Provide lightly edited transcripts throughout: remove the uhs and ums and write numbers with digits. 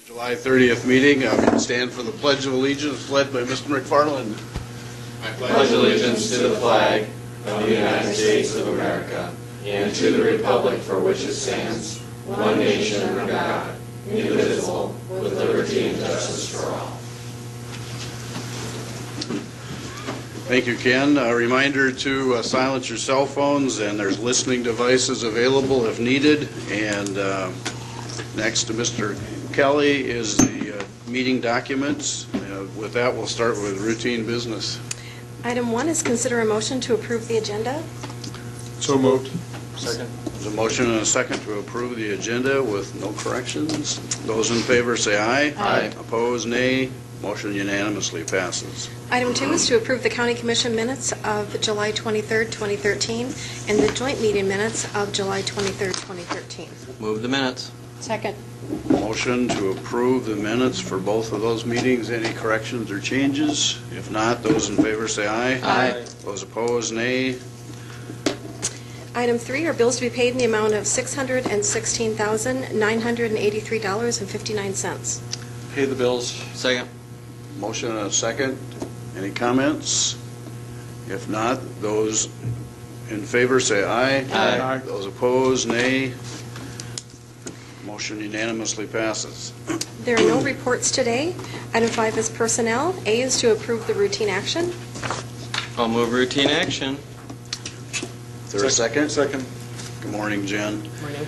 July 30th meeting. I'm going to stand for the Pledge of Allegiance led by Mr. McFarland. I pledge allegiance to the flag of the United States of America and to the republic for which it stands, one nation under God, indivisible, with liberty and justice for all. Thank you, Ken. A reminder to silence your cell phones, and there's listening devices available if needed. And next to Mr. Kelly is the meeting documents. With that, we'll start with routine business. Item 1 is consider a motion to approve the agenda. So moved. Second. There's a motion and a second to approve the agenda with no corrections. Those in favor say aye. Aye. Opposed, nay. Motion unanimously passes. Item 2 is to approve the County Commission minutes of July 23rd, 2013, and the joint meeting minutes of July 23rd, 2013. Move the minutes. Second. Motion to approve the minutes for both of those meetings. Any corrections or changes? If not, those in favor say aye. Aye. Those opposed, nay. Item 3 are bills to be paid in the amount of $616,983.59. Pay the bills. Second. Motion and a second. Any comments? If not, those in favor say aye. Aye. Those opposed, nay. Motion unanimously passes. There are no reports today. Item 5 is personnel. A is to approve the routine action. I'll move routine action. Is there a second? Second. Good morning, Jen. Morning.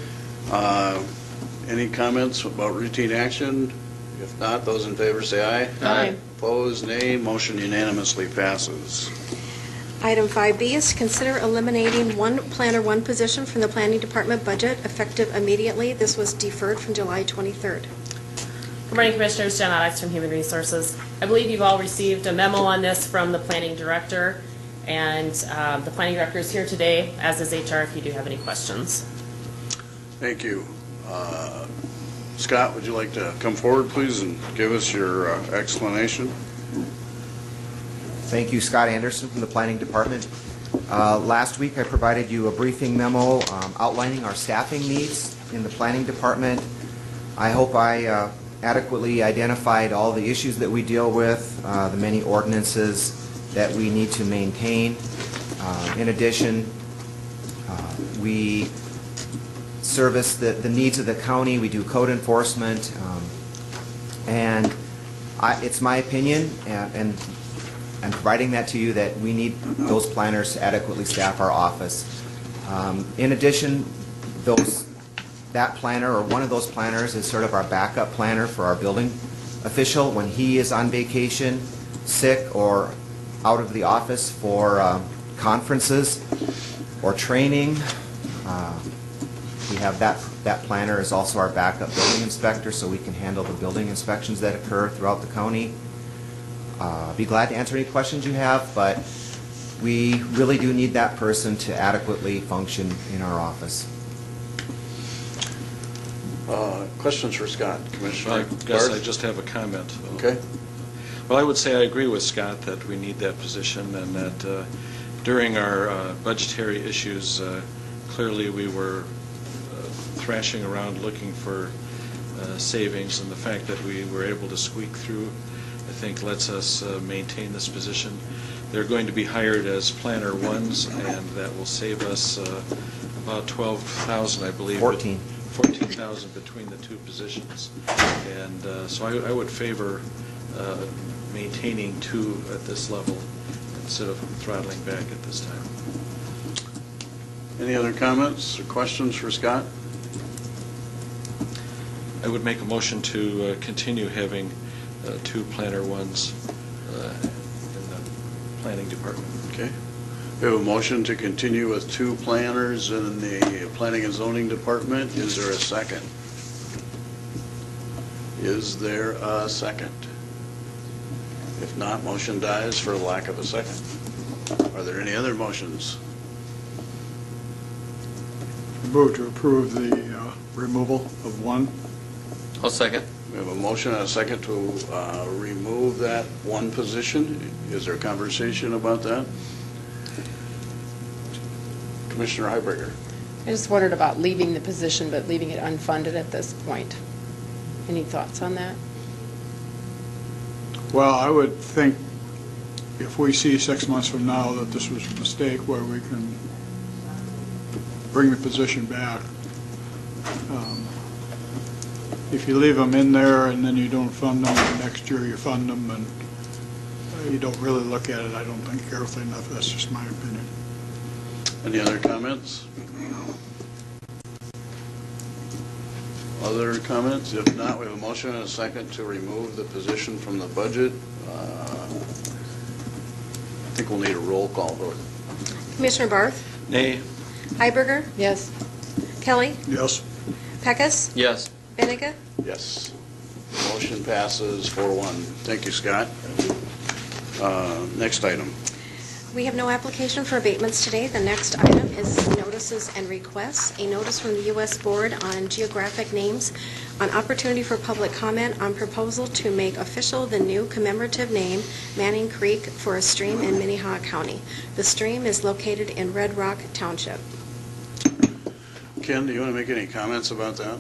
Any comments about routine action? If not, those in favor say aye. Aye. Opposed, nay. Motion unanimously passes. Item 5B is to consider eliminating one planner one position from the Planning Department budget effective immediately. This was deferred from July 23rd. Good morning, Commissioners. Jen Oddix from Human Resources. I believe you've all received a memo on this from the Planning Director, and the Planning Director is here today, as is HR, if you do have any questions. Thank you. Scott, would you like to come forward, please, and give us your explanation? Thank you, Scott Anderson from the Planning Department. Last week I provided you a briefing memo outlining our staffing needs in the Planning Department. I hope I adequately identified all the issues that we deal with, the many ordinances that we need to maintain. In addition, we service the needs of the county. We do code enforcement, and it's my opinion, and I'm providing that to you, that we need those planners to adequately staff our office. In addition, that planner, or one of those planners, is sort of our backup planner for our building official when he is on vacation, sick, or out of the office for conferences or training. We have that planner is also our backup building inspector, so we can handle the building inspections that occur throughout the county. Be glad to answer any questions you have, but we really do need that person to adequately function in our office. Questions for Scott, Commissioner? I guess I Barth? just have a comment. Okay. Well, I would say I agree with Scott that we need that position, and that during our budgetary issues, clearly we were thrashing around looking for savings, and the fact that we were able to squeak through, I think, lets us maintain this position. They're going to be hired as planner ones, and that will save us about $12,000, I believe. 14,000 between the two positions. And so I would favor maintaining two at this level instead of throttling back at this time. Any other comments or questions for Scott? I would make a motion to continue having two planner ones in the Planning Department. Okay. We have a motion to continue with two planners in the Planning and Zoning Department. Is there a second? Is there a second? If not, motion dies for lack of a second. Are there any other motions? Move to approve the removal of one. I'll second. We have a motion and a second to remove that one position. Is there a conversation about that? Commissioner Heiberger. I just wondered about leaving the position, but leaving it unfunded at this point. Any thoughts on that? Well, I would think if we see 6 months from now that this was a mistake, where we can bring the position back. If you leave them in there and then you don't fund them, and next year you fund them, and you don't really look at it, I don't think carefully enough. That's just my opinion. Any other comments? Other comments? If not, we have a motion and a second to remove the position from the budget. I think we'll need a roll call vote. Commissioner Barth? Nay. Heiberger? Yes. Kelly? Yes. Pecos? Yes. Benega? Yes. Motion passes 4-1. Thank you, Scott. Next item. We have no application for abatements today. The next item is notices and requests. A notice from the U.S. Board on Geographic Names on opportunity for public comment on proposal to make official the new commemorative name Manning Creek for a stream in Minnehaha County. The stream is located in Red Rock Township. Ken, do you want to make any comments about that?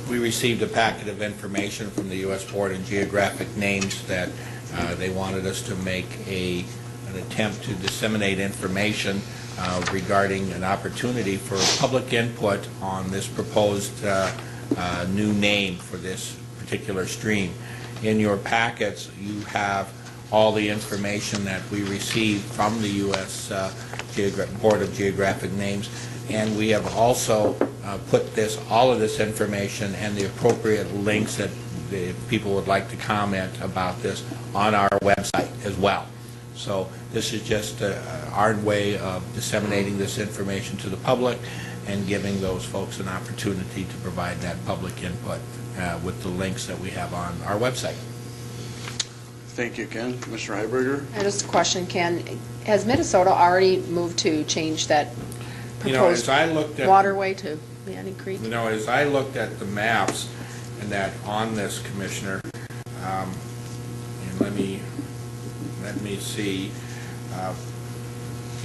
We received a packet of information from the U.S. Board on Geographic Names that they wanted us to make an attempt to disseminate information regarding an opportunity for public input on this proposed new name for this particular stream. In your packets, you have all the information that we received from the U.S. Board of Geographic Names, and we have also put all of this information and the appropriate links that if people would like to comment about this on our website as well. So this is just our way of disseminating this information to the public and giving those folks an opportunity to provide that public input with the links that we have on our website. Thank you, Ken. Commissioner Heiberger? Just a question, Ken. Has Minnesota already moved to change that proposed as I looked at waterway to Manning Creek? As I looked at the maps and that on this, Commissioner, and let me see.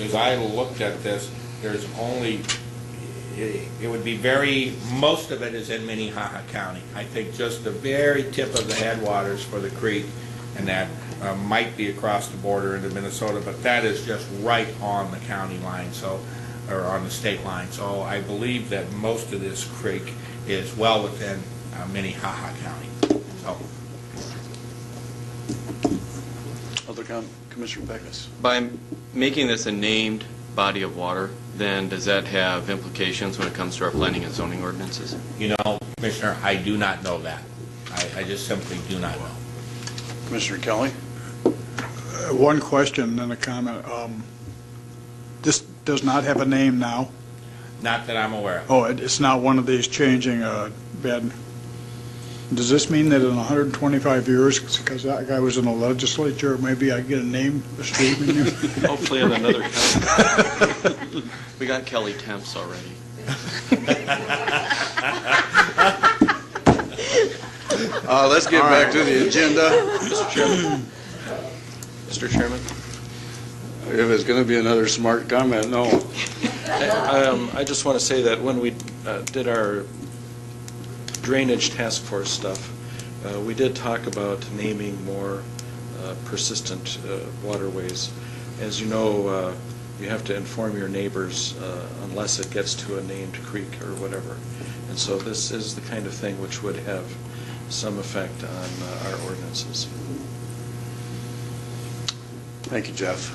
As I looked at this, there's only it would be most of it is in Minnehaha County. I think just the very tip of the headwaters for the creek, and that might be across the border into Minnesota, but that is just right on the county line, or on the state line. So I believe that most of this creek is well within Minnehaha County. So. Other Commissioner Pecos? By making this a named body of water, then does that have implications when it comes to our planning and zoning ordinances? Commissioner, I do not know that. I just simply do not know. Commissioner Kelly? One question and a comment. This does not have a name now. Not that I'm aware of. Oh, it's not one of these changing bed. Does this mean that in 125 years, because that guy was in the legislature, maybe I get a name, a street in here? Hopefully in another county. We got Kelly Temps already. Let's get back to the agenda. Mr. Chairman. Mr. Chairman. If it's going to be another smart comment, no. I just want to say that when we did our drainage task force stuff, we did talk about naming more persistent waterways. As you know, you have to inform your neighbors unless it gets to a named creek or whatever. And so this is the kind of thing which would have some effect on our ordinances. Thank you, Jeff.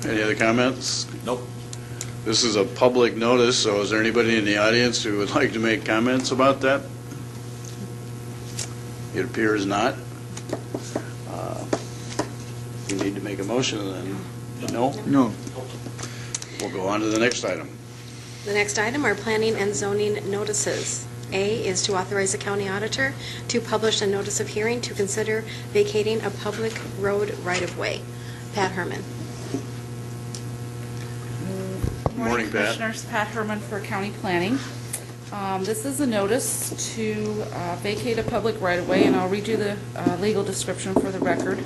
Any other comments? Nope. This is a public notice, so is there anybody in the audience who would like to make comments about that? It appears not. You need to make a motion then. No? No. We'll go on to the next item. The next item are planning and zoning notices. A is to authorize the county auditor to publish a notice of hearing to consider vacating a public road right-of-way. Pat Herman. Good morning, Pat. Commissioners, Pat Herman for County Planning. This is a notice to vacate a public right-of-way, and I'll read you the legal description for the record.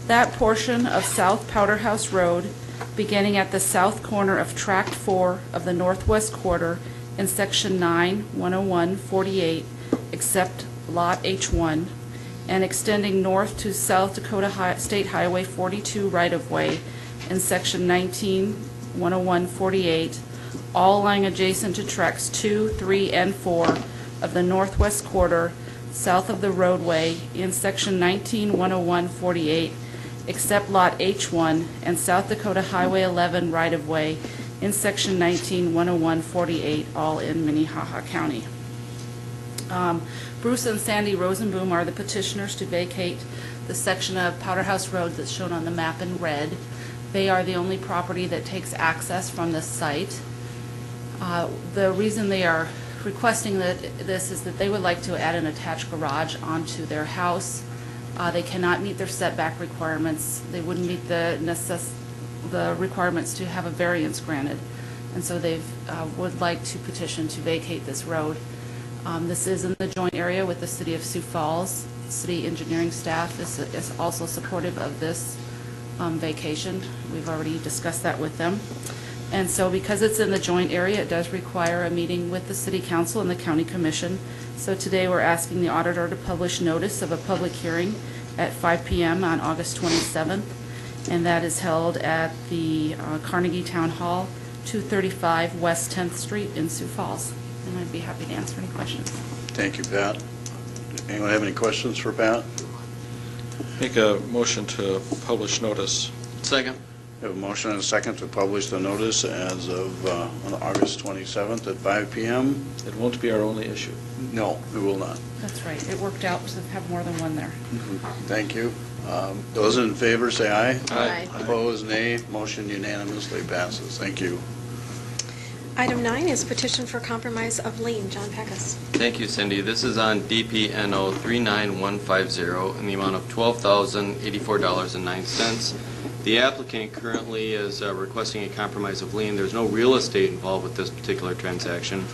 That portion of South Powder House Road beginning at the south corner of Tract 4 of the northwest quarter in Section 9, 101-48, except Lot H1, and extending north to South Dakota State Highway 42 right-of-way in Section 19, 101-48, all lying adjacent to Tracts 2, 3, and 4 of the northwest quarter south of the roadway in Section 19, 101-48, except Lot H1 and South Dakota Highway 11 right-of-way in Section 19, 101-48, all in Minnehaha County. Bruce and Sandy Rosenboom are the petitioners to vacate the section of Powderhouse Road that's shown on the map in red. They are the only property that takes access from this site. The reason they are requesting this is that they would like to add an attached garage onto their house. They cannot meet their setback requirements. They wouldn't meet the requirements to have a variance granted. And so they would like to petition to vacate this road. This is in the joint area with the City of Sioux Falls. City engineering staff is also supportive of this vacation. We've already discussed that with them. And so because it's in the joint area, it does require a meeting with the City Council and the County Commission. So today we're asking the auditor to publish notice of a public hearing at 5 p.m. on August 27th, and that is held at the Carnegie Town Hall, 235 West 10th Street in Sioux Falls. And I'd be happy to answer any questions. Thank you, Pat. Anyone have any questions for Pat? Make a motion to publish notice. Second. We have a motion and a second to publish the notice as of on August 27th at 5 p.m. It won't be our only issue. No, it will not. That's right. It worked out to have more than one there. Thank you. Those in favor say aye. Aye. Opposed, nay. Motion unanimously passes. Thank you. Item 9 is petition for compromise of lien. John Peckus. Thank you, Cindy. This is on DPNO 39150 in the amount of $12,084.09. The applicant currently is requesting a compromise of lien. There's no real estate involved with this particular transaction.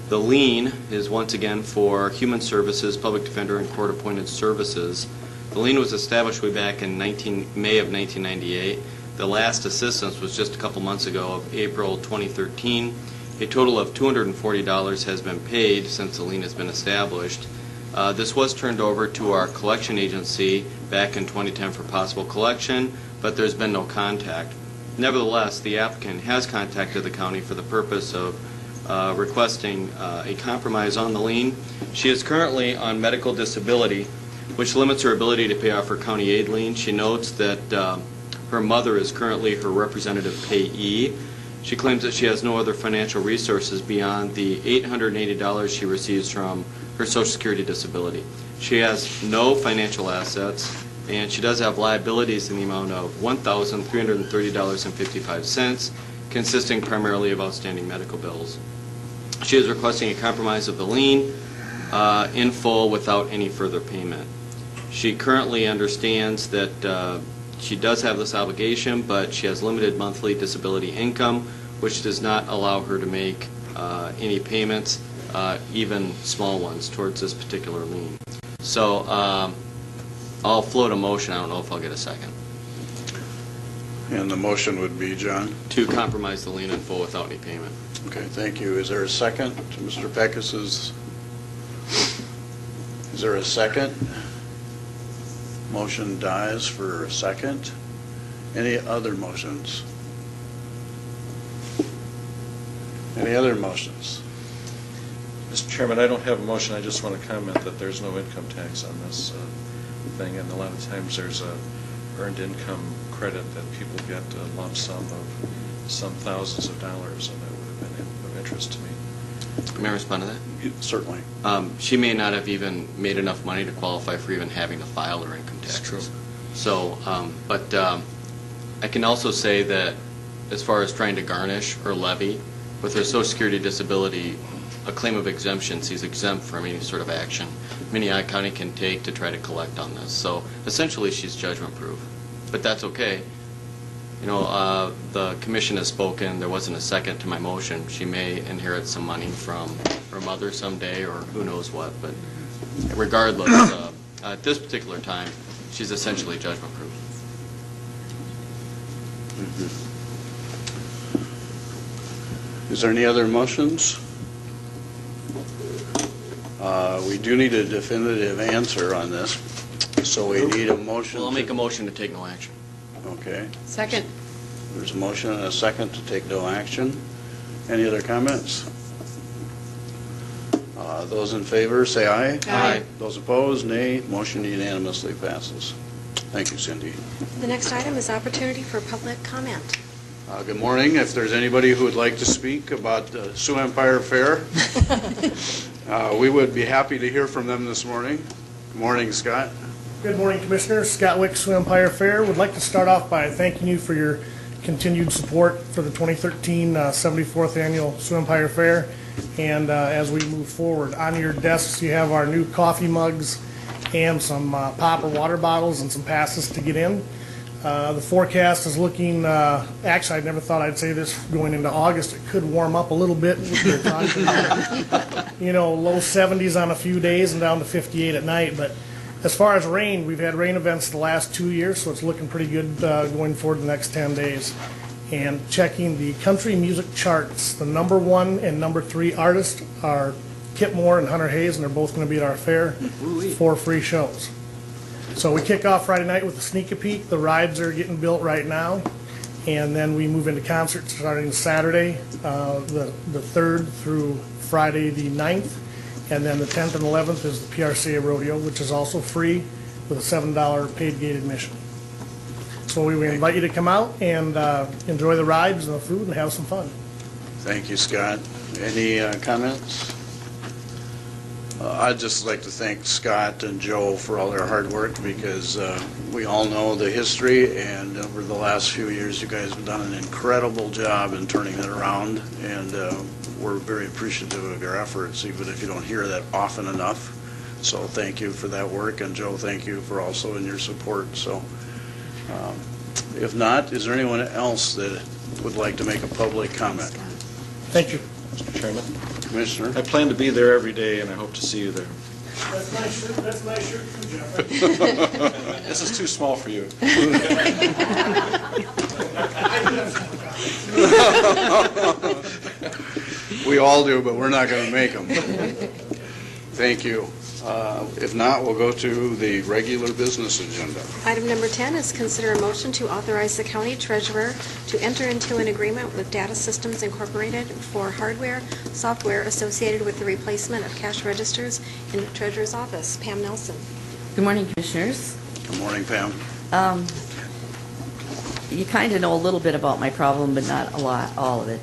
The lien is once again for human services, public defender, and court-appointed services. The lien was established way back in May of 1998. The last assistance was just a couple months ago of April 2013. A total of $240 has been paid since the lien has been established. This was turned over to our collection agency back in 2010 for possible collection, but there's been no contact. Nevertheless, the applicant has contacted the county for the purpose of requesting a compromise on the lien. She is currently on medical disability, which limits her ability to pay off her county aid lien. She notes that her mother is currently her representative payee. She claims that she has no other financial resources beyond the $880 she receives from her Social Security disability. She has no financial assets, and she does have liabilities in the amount of $1,330.55, consisting primarily of outstanding medical bills. She is requesting a compromise of the lien in full without any further payment. She currently understands that she does have this obligation, but she has limited monthly disability income, which does not allow her to make any payments, even small ones, towards this particular lien. So I'll float a motion. I don't know if I'll get a second. And the motion would be, John? To compromise the lien in full without any payment. Okay, thank you. Is there a second to Mr. Peckus's? Is there a second? Motion dies for a second. Any other motions? Any other motions? Mr. Chairman, I don't have a motion. I just want to comment that there's no income tax on this thing, and a lot of times there's a earned income credit that people get a lump sum of some thousands of dollars, and that would have been of interest to me. May I respond to that? Certainly. She may not have even made enough money to qualify for even having to file her income taxes. That's true. So, but I can also say that as far as trying to garnish or levy, with her Social Security disability, a claim of exemption, she's exempt from any sort of action Minnehaha County can take to try to collect on this. So essentially she's judgment proof, but that's okay. You know, the commission has spoken. There wasn't a second to my motion. She may inherit some money from her mother someday, or who knows what. But regardless, at this particular time, she's essentially judgment proof. Is there any other motions? We do need a definitive answer on this, so we need a motion. Well, I'll make a motion to take no action. Okay. Second. There's a motion and a second to take no action. Any other comments? Those in favor, say aye. Aye. Those opposed, nay. Motion unanimously passes. Thank you, Cindy. The next item is opportunity for public comment. Good morning. If there's anybody who would like to speak about the Sioux Empire Fair, we would be happy to hear from them this morning. Good morning, Scott. Good morning, Commissioners. Scott Wick, Sioux Empire Fair. Would like to start off by thanking you for your continued support for the 2013 74th Annual Sioux Empire Fair. And as we move forward, on your desks you have our new coffee mugs and some pop or water bottles and some passes to get in. The forecast is looking, actually I never thought I'd say this going into August, it could warm up a little bit. We're talking low 70s on a few days and down to 58 at night. But as far as rain, we've had rain events the last 2 years, so it's looking pretty good going forward the next 10 days. And checking the country music charts, the number 1 and number 3 artists are Kip Moore and Hunter Hayes, and they're both going to be at our fair. 4 free shows. So we kick off Friday night with a sneak a peek. The rides are getting built right now. And then we move into concerts starting Saturday, the 3rd through Friday the 9th. And then the 10th and 11th is the PRCA Rodeo, which is also free with a $7 paid gate admission. So we invite you to come out and enjoy the rides and the food and have some fun. Thank you, Scott. Any comments? I'd just like to thank Scott and Joe for all their hard work, because we all know the history, and over the last few years you guys have done an incredible job in turning it around, and we're very appreciative of your efforts, even if you don't hear that often enough. So thank you for that work, and Joe, thank you for also in your support. So if not, is there anyone else that would like to make a public comment? Thank you. Mr. Chairman, Commissioner? I plan to be there every day, and I hope to see you there. That's my shirt. That's my shirt too, Jeff. This is too small for you. We all do, but we're not going to make them. Thank you. If not, we'll go to the regular business agenda. Item number 10 is consider a motion to authorize the county treasurer to enter into an agreement with Data Systems Incorporated for hardware, software associated with the replacement of cash registers in the treasurer's office. Pam Nelson. Good morning, Commissioners. Good morning, Pam. You kind of know a little bit about my problem, but not a lot, all of it.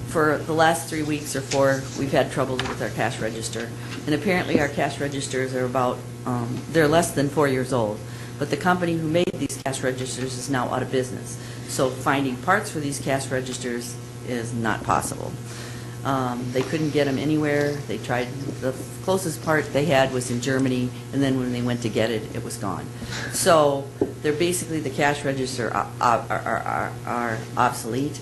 For the last 3 weeks or 4, we've had troubles with our cash register. And apparently our cash registers are about, they're less than 4 years old. But the company who made these cash registers is now out of business. So finding parts for these cash registers is not possible. They couldn't get them anywhere. They tried, the closest part they had was in Germany, and then when they went to get it, it was gone. So they're basically, the cash register are obsolete.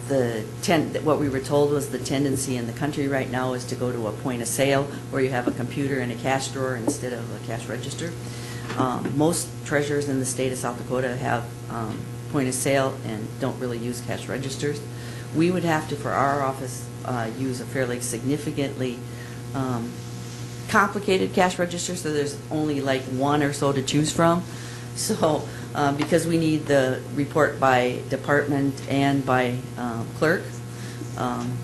What we were told was the tendency in the country right now is to go to a point of sale where you have a computer and a cash drawer instead of a cash register. Most treasurers in the state of South Dakota have point of sale and don't really use cash registers. We would have to, for our office, use a fairly significantly complicated cash register, so there's only like 1 or so to choose from. So because we need the report by department and by clerk,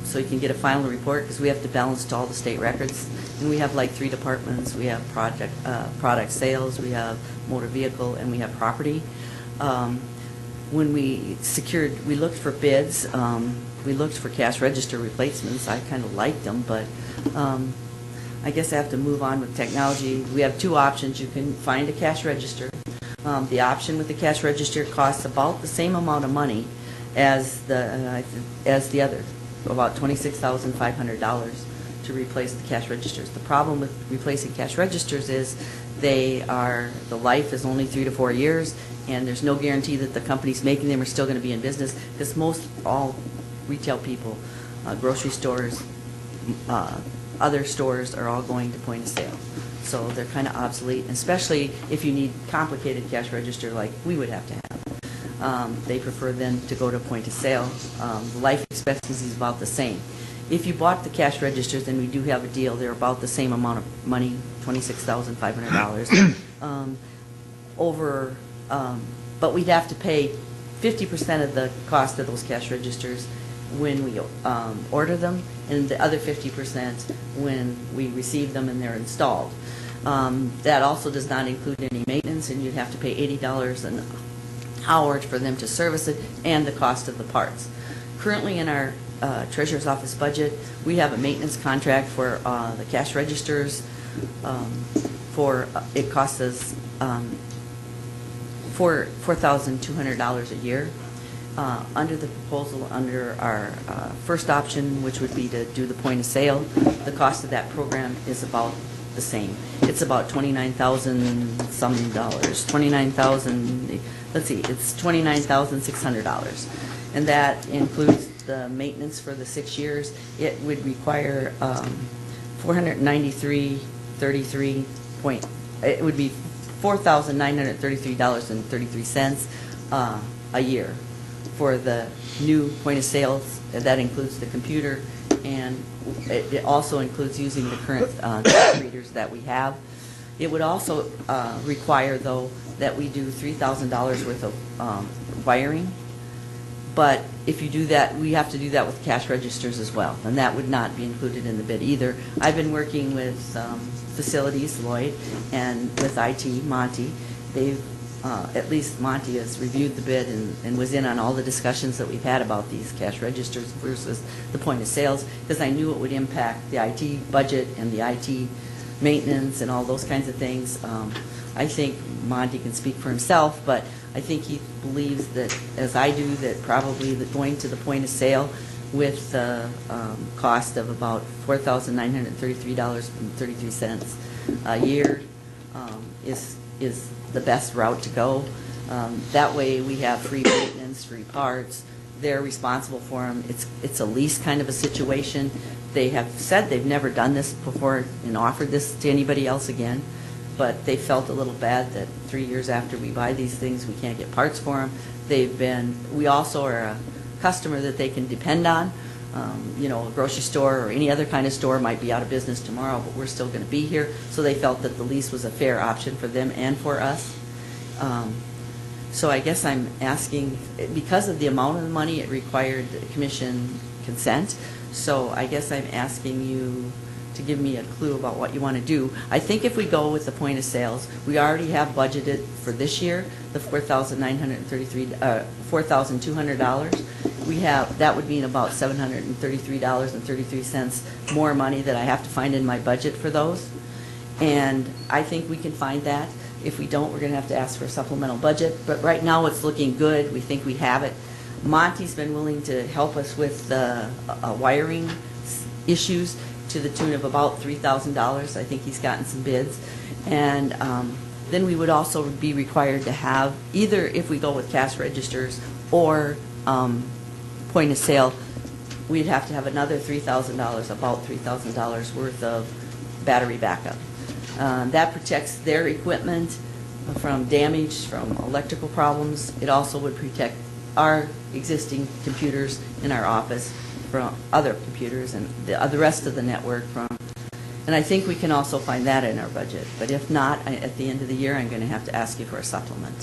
so you can get a final report, because we have to balance to all the state records. And we have like 3 departments. We have product sales, we have motor vehicle, and we have property. When we looked for bids, we looked for cash register replacements. I kind of liked them, but I guess I have to move on with technology. We have 2 options. You can find a cash register. The option with the cash register costs about the same amount of money as the other, about $26,500 to replace the cash registers. The problem with replacing cash registers is the life is only 3 to 4 years, and there's no guarantee that the companies making them are still going to be in business, because all retail people, grocery stores, other stores are all going to point of sale. So they're kind of obsolete, especially if you need complicated cash register like we would have to have. They prefer then to go to point of sale. The life expectancy is about the same. If you bought the cash registers, and we do have a deal, they're about the same amount of money, $26,500 over, but we'd have to pay 50% of the cost of those cash registers when we order them, and the other 50% when we receive them and they're installed. That also does not include any maintenance, and you'd have to pay $80 an hour for them to service it, and the cost of the parts. Currently in our Treasurer's Office budget, we have a maintenance contract for the cash registers. It costs us $4,200 a year. Under the proposal, under our first option, which would be to do the point of sale, the cost of that program is about the same. It's about $29,000 some dollars. It's $29,600, and that includes the maintenance for the 6 years. It would require $493.33. It would be $4,933.33 a year for the new point of sales. That includes the computer, and it also includes using the current readers that we have. It would also require, though, that we do $3,000 worth of wiring. But if you do that, we have to do that with cash registers as well, and that would not be included in the bid either. I've been working with Facilities, Lloyd, and with IT, Monty. They've, at least Monty has reviewed the bid and was in on all the discussions that we've had about these cash registers versus the point of sales, because I knew it would impact the IT budget and the IT maintenance and all those kinds of things. I think Monty can speak for himself, but I think he believes that, as I do, that probably going to the point of sale with the cost of about $4,933.33 a year is the best route to go. That way we have free maintenance, free parts. They're responsible for them. It's a lease kind of a situation. They have said they've never done this before and offered this to anybody else again, but they felt a little bad that 3 years after we buy these things, we can't get parts for them. We also are a customer that they can depend on. A grocery store or any other kind of store might be out of business tomorrow, but we're still going to be here. So they felt that the lease was a fair option for them and for us. So I guess I'm asking, because of the amount of money, it required commission consent. So I guess I'm asking you to give me a clue about what you want to do. I think if we go with the point of sales, we already have budgeted for this year the $4,200. That would mean about $733.33 more money that I have to find in my budget for those. And I think we can find that. If we don't, we're going to have to ask for a supplemental budget. But right now it's looking good. We think we have it. Monty's been willing to help us with the wiring issues to the tune of about $3,000. I think he's gotten some bids. And then we would also be required to have, either if we go with cash registers or point of sale, we'd have to have another $3,000, about $3,000 worth of battery backup. That protects their equipment from damage, from electrical problems. It also would protect our existing computers in our office from other computers and the rest of the network from. And I think we can also find that in our budget. But if not, at the end of the year, I'm going to have to ask you for a supplement.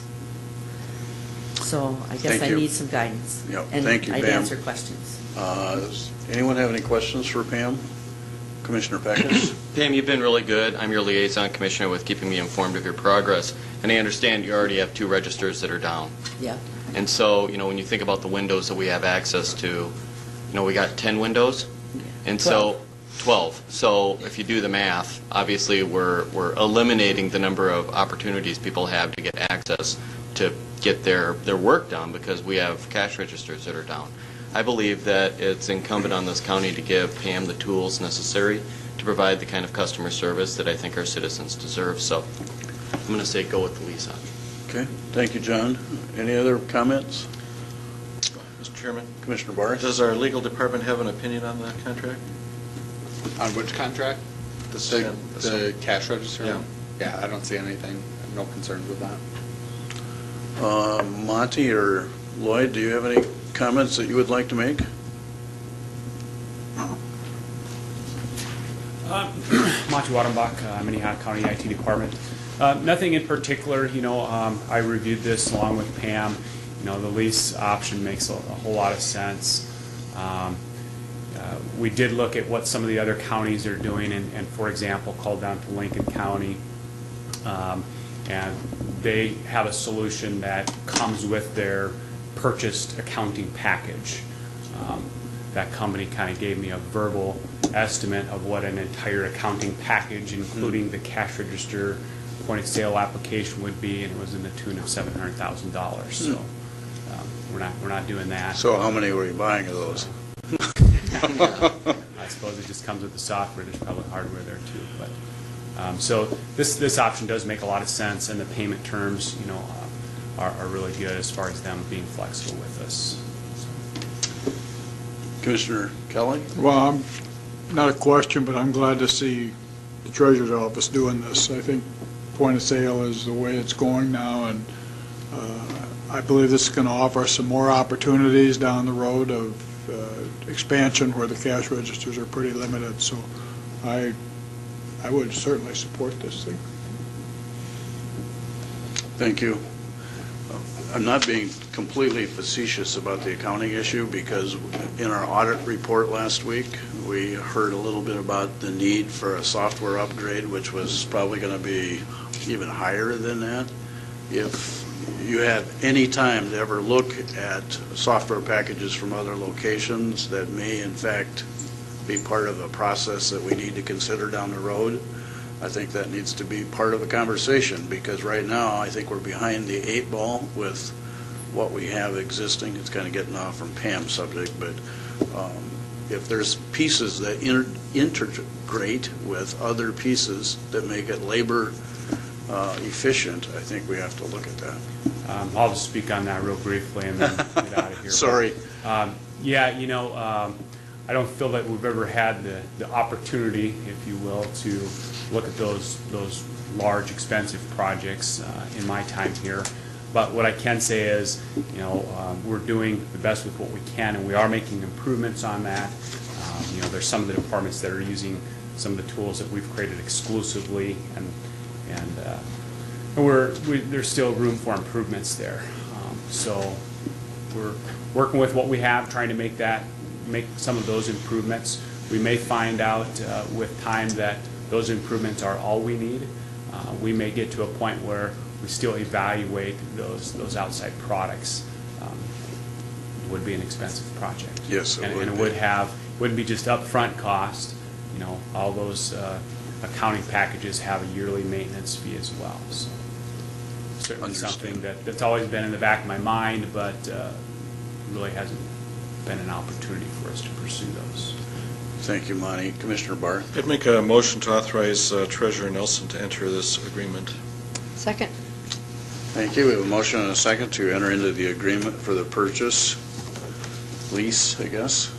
So I guess I need some guidance. Yep. And Thank you, I'd Pam. answer questions. Does anyone have any questions for Pam? Commissioner Peckus? Pam, you've been really good. I'm your liaison commissioner with keeping me informed of your progress. And I understand you already have 2 registers that are down. Yeah. And so, when you think about the windows that we have access to, we got 10 windows. And 12. so 12. So if you do the math, obviously we're eliminating the number of opportunities people have to get access to get their work done because we have cash registers that are down. I believe that it's incumbent on this county to give Pam the tools necessary to provide the kind of customer service that I think our citizens deserve. So I'm going to say go with the lease option. Okay, thank you, John. Any other comments? Mr. Chairman, Commissioner Barth? does our legal department have an opinion on the contract? On which contract? The cash register? Yeah. Yeah, I don't see anything, no concerns with that. Monty or Lloyd, do you have any comments that you would like to make? Monty Wadenbach, Minnehaha County IT Department. Nothing in particular, I reviewed this along with Pam. The lease option makes a whole lot of sense. We did look at what some of the other counties are doing and for example, called down to Lincoln County. And they have a solution that comes with their purchased accounting package. That company kind of gave me a verbal estimate of what an entire accounting package, including the cash register, point of sale application would be, and it was in the tune of $700,000. So we're not doing that. So how many were you buying of those? I suppose it just comes with the software. There's probably hardware there too. But so this option does make a lot of sense, and the payment terms, are really good as far as them being flexible with us. Commissioner Kelly? Well, not a question, but I'm glad to see the Treasurer's Office doing this. I think point of sale is the way it's going now, and I believe this is going to offer some more opportunities down the road of expansion where the cash registers are pretty limited. So I would certainly support this thing. Thank you. I'm not being completely facetious about the accounting issue because in our audit report last week, we heard a little bit about the need for a software upgrade, which was probably going to be even higher than that. If you have any time to ever look at software packages from other locations that may in fact be part of a process that we need to consider down the road, I think that needs to be part of the conversation, because right now I think we're behind the 8 ball with what we have existing. It's kind of getting off from Pam's subject, but if there's pieces that integrate with other pieces that make it labor efficient, I think we have to look at that. I'll just speak on that real briefly and then get out of here. Sorry. But, I don't feel that we've ever had the opportunity, if you will, to look at those large, expensive projects in my time here. But what I can say is, we're doing the best with what we can, and we are making improvements on that. There's some of the departments that are using some of the tools that we've created exclusively, and there's still room for improvements there. So we're working with what we have, trying to make some of those improvements. We may find out with time that those improvements are all we need. We may get to a point where we still evaluate those outside products. It would be an expensive project. Yes, it would. And it wouldn't be just upfront cost. All those accounting packages have a yearly maintenance fee as well. So certainly something that's always been in the back of my mind, but really hasn't been an opportunity for us to pursue those. Thank you, Monty. Commissioner Barr? I'd make a motion to authorize Treasurer Nelson to enter this agreement. Second. Thank you. We have a motion and a second to enter into the agreement for the purchase, lease, I guess.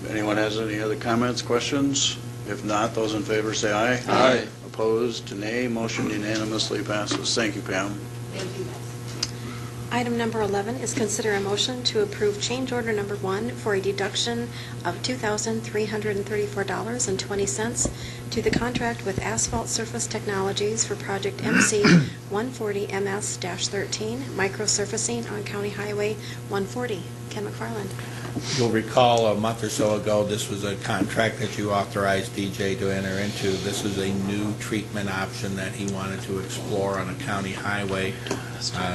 Anyone has any other comments, questions? If not, those in favor say aye. Aye. Opposed, nay. Motion unanimously passes. Thank you, Pam. Thank you. Item number 11 is consider a motion to approve change order number 1 for a deduction of $2,334.20 to the contract with Asphalt Surface Technologies for Project MC 140MS-13, microsurfacing on County Highway 140. Ken McFarland. You'll recall a month or so ago, this was a contract that you authorized DJ to enter into. This is a new treatment option that he wanted to explore on a county highway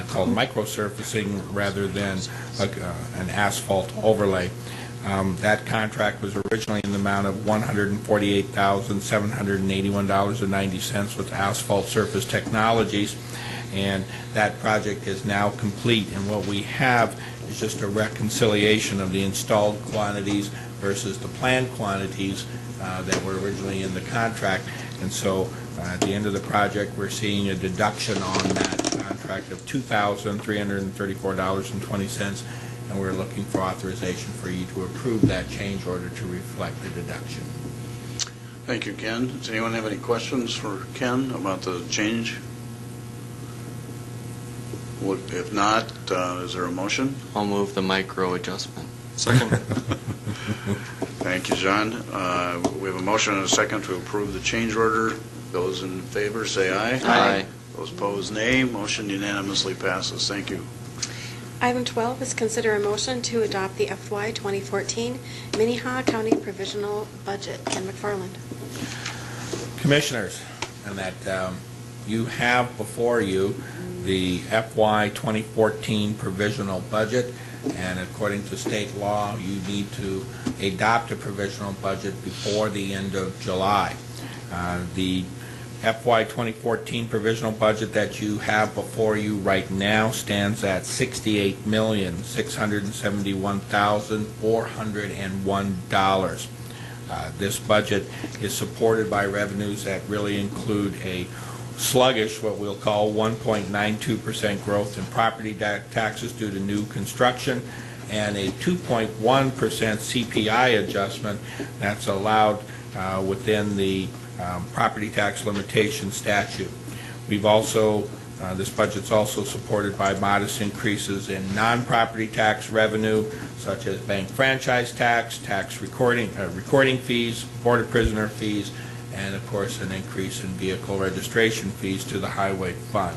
called microsurfacing rather than an asphalt overlay. That contract was originally in the amount of $148,781.90 with Asphalt Surface Technologies, and that project is now complete. And what we have is just a reconciliation of the installed quantities versus the planned quantities that were originally in the contract. And so at the end of the project, we're seeing a deduction on that contract of $2,334.20, and we're looking for authorization for you to approve that change order to reflect the deduction. Thank you, Ken. Does anyone have any questions for Ken about the change? If not, is there a motion? I'll move the micro adjustment. Second. Thank you, John. We have a motion and a second to approve the change order. Those in favor say aye. Aye. Those opposed, nay. Motion unanimously passes. Thank you. Item 12 is consider a motion to adopt the FY 2014 Minnehaha County Provisional Budget. Ken McFarland. Commissioners, and that you have before you the FY 2014 provisional budget, and according to state law, you need to adopt a provisional budget before the end of July. The FY 2014 provisional budget that you have before you right now stands at $68,671,401. This budget is supported by revenues that really include a sluggish, what we'll call 1.92% growth in property taxes due to new construction, and a 2.1% CPI adjustment that's allowed within the property tax limitation statute. We've also, this budget's also supported by modest increases in non-property tax revenue, such as bank franchise tax, tax recording fees, board of prisoner fees, and of course an increase in vehicle registration fees to the highway fund.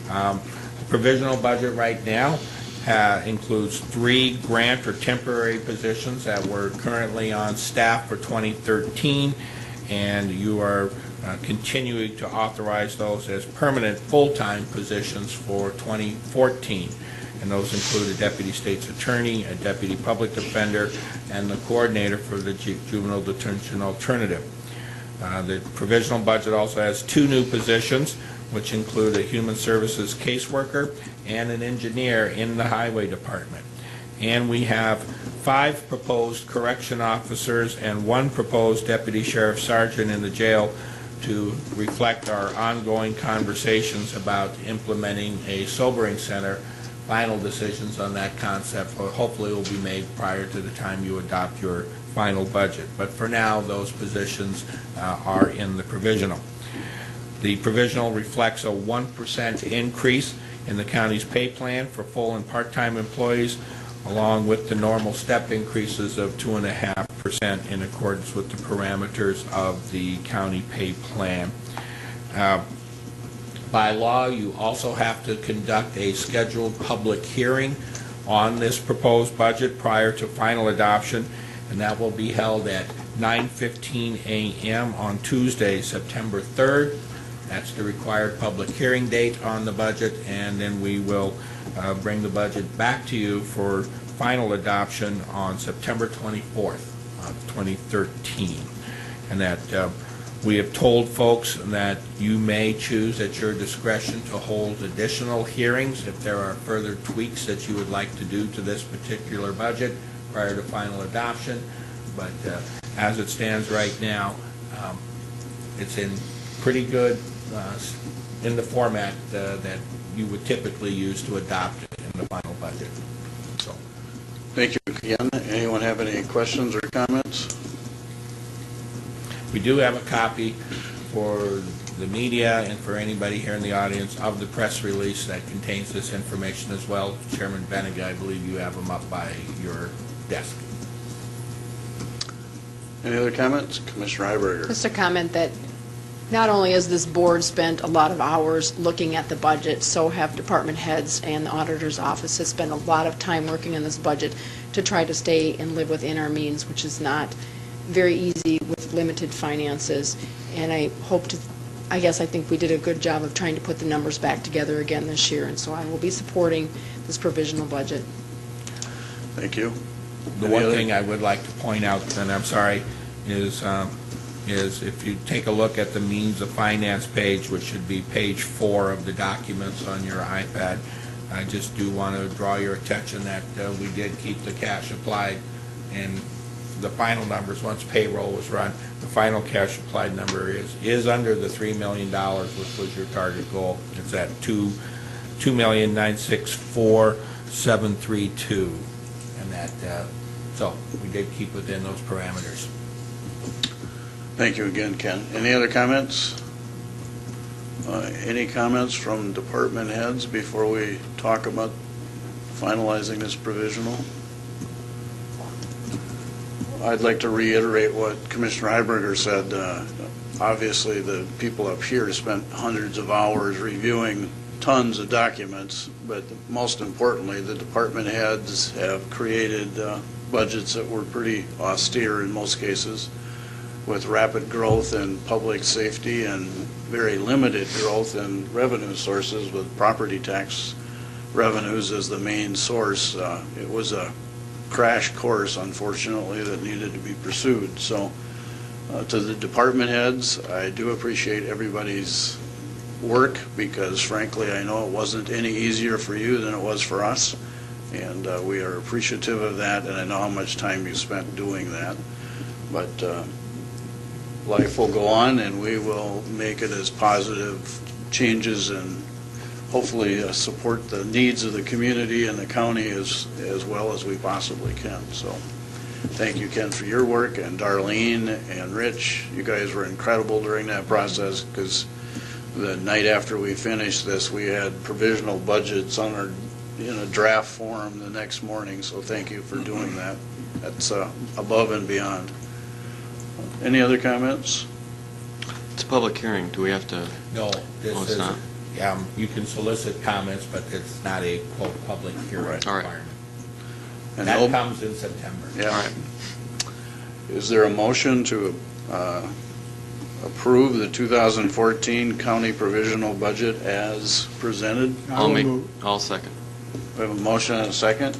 The provisional budget right now includes 3 grant or temporary positions that were currently on staff for 2013, and you are continuing to authorize those as permanent full-time positions for 2014. And those include a deputy state's attorney, a deputy public defender, and the coordinator for the juvenile detention alternative. The provisional budget also has 2 new positions, which include a human services caseworker and an engineer in the highway department. And we have 5 proposed correction officers and 1 proposed deputy sheriff sergeant in the jail to reflect our ongoing conversations about implementing a sobering center. Final decisions on that concept hopefully will be made prior to the time you adopt your final budget. But for now, those positions are in the provisional. The provisional reflects a 1% increase in the county's pay plan for full and part-time employees, along with the normal step increases of 2.5% in accordance with the parameters of the county pay plan. By law, you also have to conduct a scheduled public hearing on this proposed budget prior to final adoption, and that will be held at 9:15 a.m. on Tuesday, September 3rd. That's the required public hearing date on the budget, and then we will bring the budget back to you for final adoption on September 24th of 2013. And that we have told folks that you may choose at your discretion to hold additional hearings if there are further tweaks that you would like to do to this particular budget prior to final adoption. But as it stands right now, it's in pretty good, in the format that you would typically use to adopt it in the final budget. So, thank you again. Anyone have any questions or comments? we do have a copy for the media and for anybody here in the audience of the press release that contains this information as well. Chairman Benega, I believe you have them up by your desk. Any other comments? Commissioner Heiberger. Just a comment that not only has this board spent a lot of hours looking at the budget, so have department heads and the auditor's office has spent a lot of time working on this budget to try to stay and live within our means, which is not very easy with limited finances. And I think we did a good job of trying to put the numbers back together again this year, and so I will be supporting this provisional budget. Thank you. The one thing I would like to point out, and I'm sorry, is if you take a look at the means of finance page, which should be page 4 of the documents on your iPad, I just do want to draw your attention that we did keep the cash applied, and the final numbers, once payroll was run, the final cash applied number is under the $3 million, which was your target goal. It's at $2,964,732, and that so we did keep within those parameters. Thank you again, Ken. Any other comments? Any comments from department heads before we talk about finalizing this provisional? I'd like to reiterate what Commissioner Heiberger said. Obviously, the people up here spent hundreds of hours reviewing tons of documents, but most importantly, the department heads have created budgets that were pretty austere in most cases, with rapid growth in public safety and very limited growth in revenue sources, with property tax revenues as the main source. It was a crash course, unfortunately, that needed to be pursued. So to the department heads, I do appreciate everybody's work, because frankly, I know it wasn't any easier for you than it was for us, and we are appreciative of that, and I know how much time you spent doing that. But life will go on, and we will make it as positive changes and hopefully support the needs of the community and the county as well as we possibly can. So thank you, Ken, for your work, and Darlene and Rich. You guys were incredible during that process, because the night after we finished this, we had provisional budgets on our in a draft form the next morning. So thank you for doing that. That's above and beyond. Any other comments? It's a public hearing. Do we have to? No, this Oh, it's is, not? you can solicit comments, but it's not a, quote, public hearing All right. requirement. And That no- comes in September. Yeah. All right. Is there a motion to approve the 2014 county provisional budget as presented? I will move. I'll second. We have a motion and a second.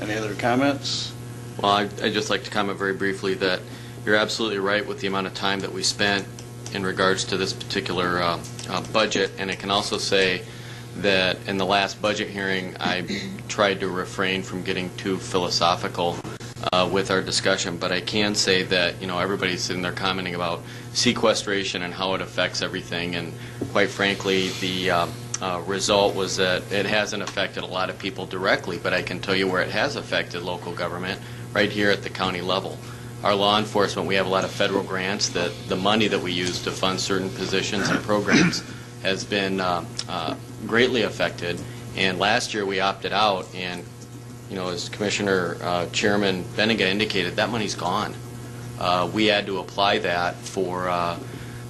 Any other comments? Well, I'd just like to comment very briefly that you're absolutely right with the amount of time that we spent in regards to this particular budget, and I can also say that in the last budget hearing, I tried to refrain from getting too philosophical with our discussion, but I can say that, you know, everybody's sitting there commenting about sequestration and how it affects everything, and quite frankly, the result was that it hasn't affected a lot of people directly, but I can tell you where it has affected local government, right here at the county level. Our law enforcement, we have a lot of federal grants that the money that we use to fund certain positions and programs has been greatly affected, and last year we opted out, and you know, as Commissioner Chairman Benega indicated, that money's gone. We had to apply that for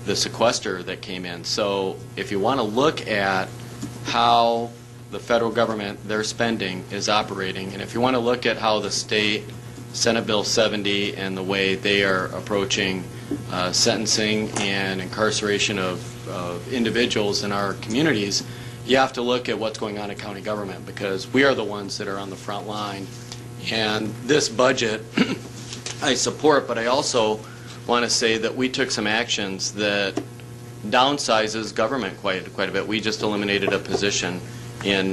the sequester that came in. So if you want to look at how the federal government, their spending is operating, and if you want to look at how the state, Senate Bill 70, and the way they are approaching sentencing and incarceration of individuals in our communities, you have to look at what's going on in county government, because we are the ones that are on the front line. And this budget I support, but I also want to say that we took some actions that downsizes government quite a bit. We just eliminated a position in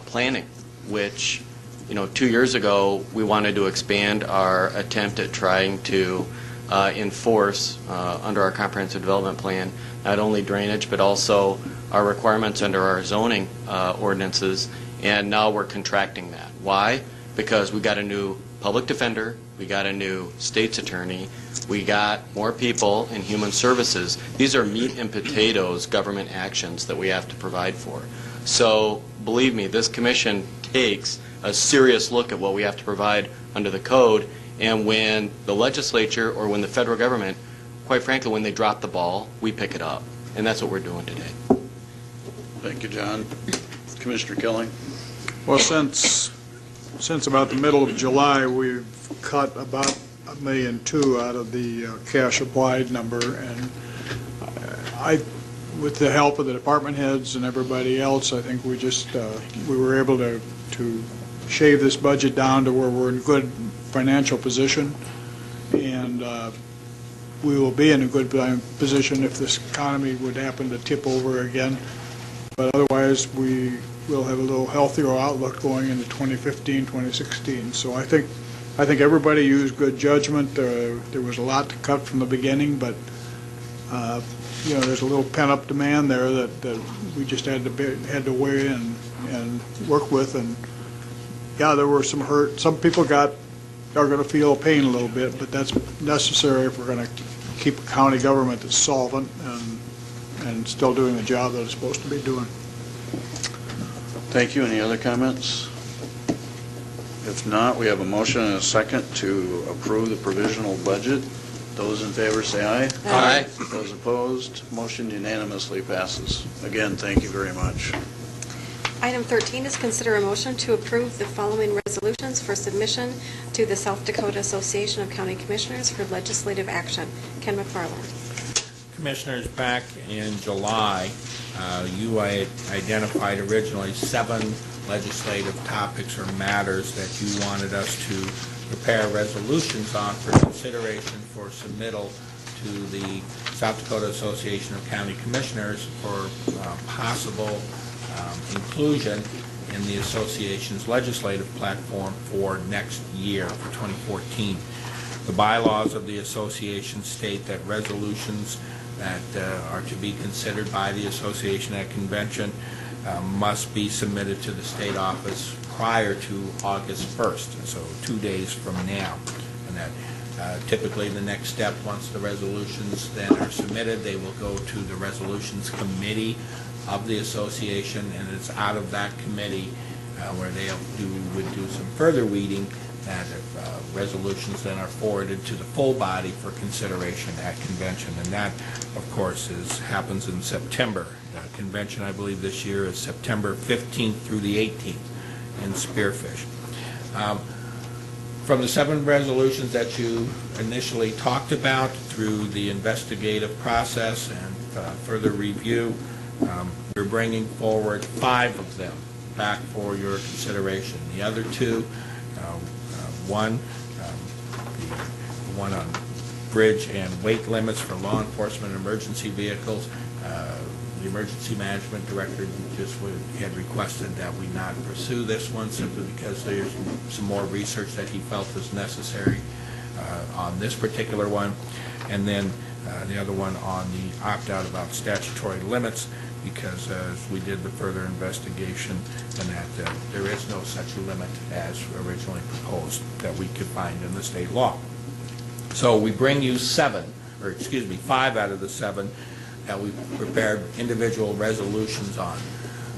planning, which, you know, 2 years ago we wanted to expand our attempt at trying to enforce under our comprehensive development plan not only drainage but also our requirements under our zoning ordinances, and now we're contracting that. Why? Because we got a new public defender, we got a new state's attorney, we got more people in human services. These are meat and potatoes government actions that we have to provide for. So believe me, this commission takes a serious look at what we have to provide under the code, and when the legislature or when the federal government, quite frankly, when they drop the ball, we pick it up. And that's what we're doing today. Thank you, John. Commissioner Kelly? Well, since about the middle of July, we've cut about $1.2 million out of the cash applied number, and with the help of the department heads and everybody else, I think we were able to shave this budget down to where we're in good financial position, and we will be in a good position if this economy would happen to tip over again. But otherwise, we will have a little healthier outlook going into 2015, 2016. So I think everybody used good judgment. There was a lot to cut from the beginning, but you know, there's a little pent-up demand there that we just had to weigh and work with. And yeah, there were some hurt. Some people are going to feel pain a little bit, but that's necessary if we're going to keep a county government that's solvent and and still doing the job that it's supposed to be doing. Thank you. Any other comments? If not, we have a motion and a second to approve the provisional budget. Those in favor say aye. Aye. Those opposed, motion unanimously passes. Again, thank you very much. Item 13 is consider a motion to approve the following resolutions for submission to the South Dakota Association of County Commissioners for legislative action. Ken McFarland. Commissioners, back in July, you identified originally 7 legislative topics or matters that you wanted us to prepare resolutions on for consideration for submittal to the South Dakota Association of County Commissioners for possible inclusion in the association's legislative platform for next year, for 2014. The bylaws of the association state that resolutions that are to be considered by the association at convention must be submitted to the state office prior to August 1st, so 2 days from now. And that typically the next step, once the resolutions then are submitted, they will go to the resolutions committee of the association, and it's out of that committee where they would do some further weeding, that resolutions then are forwarded to the full body for consideration at convention. And that, of course, happens in September. Convention, I believe, this year is September 15th through the 18th in Spearfish. From the 7 resolutions that you initially talked about through the investigative process and further review, we're bringing forward 5 of them back for your consideration. The other 2, one on bridge and weight limits for law enforcement and emergency vehicles. The emergency management director had requested that we not pursue this one simply because there's some more research that he felt was necessary on this particular one. And then the other one on the opt-out about statutory limits, because as we did the further investigation, and that there is no such limit as originally proposed that we could find in the state law. So we bring you 5 out of the 7 that we prepared individual resolutions on.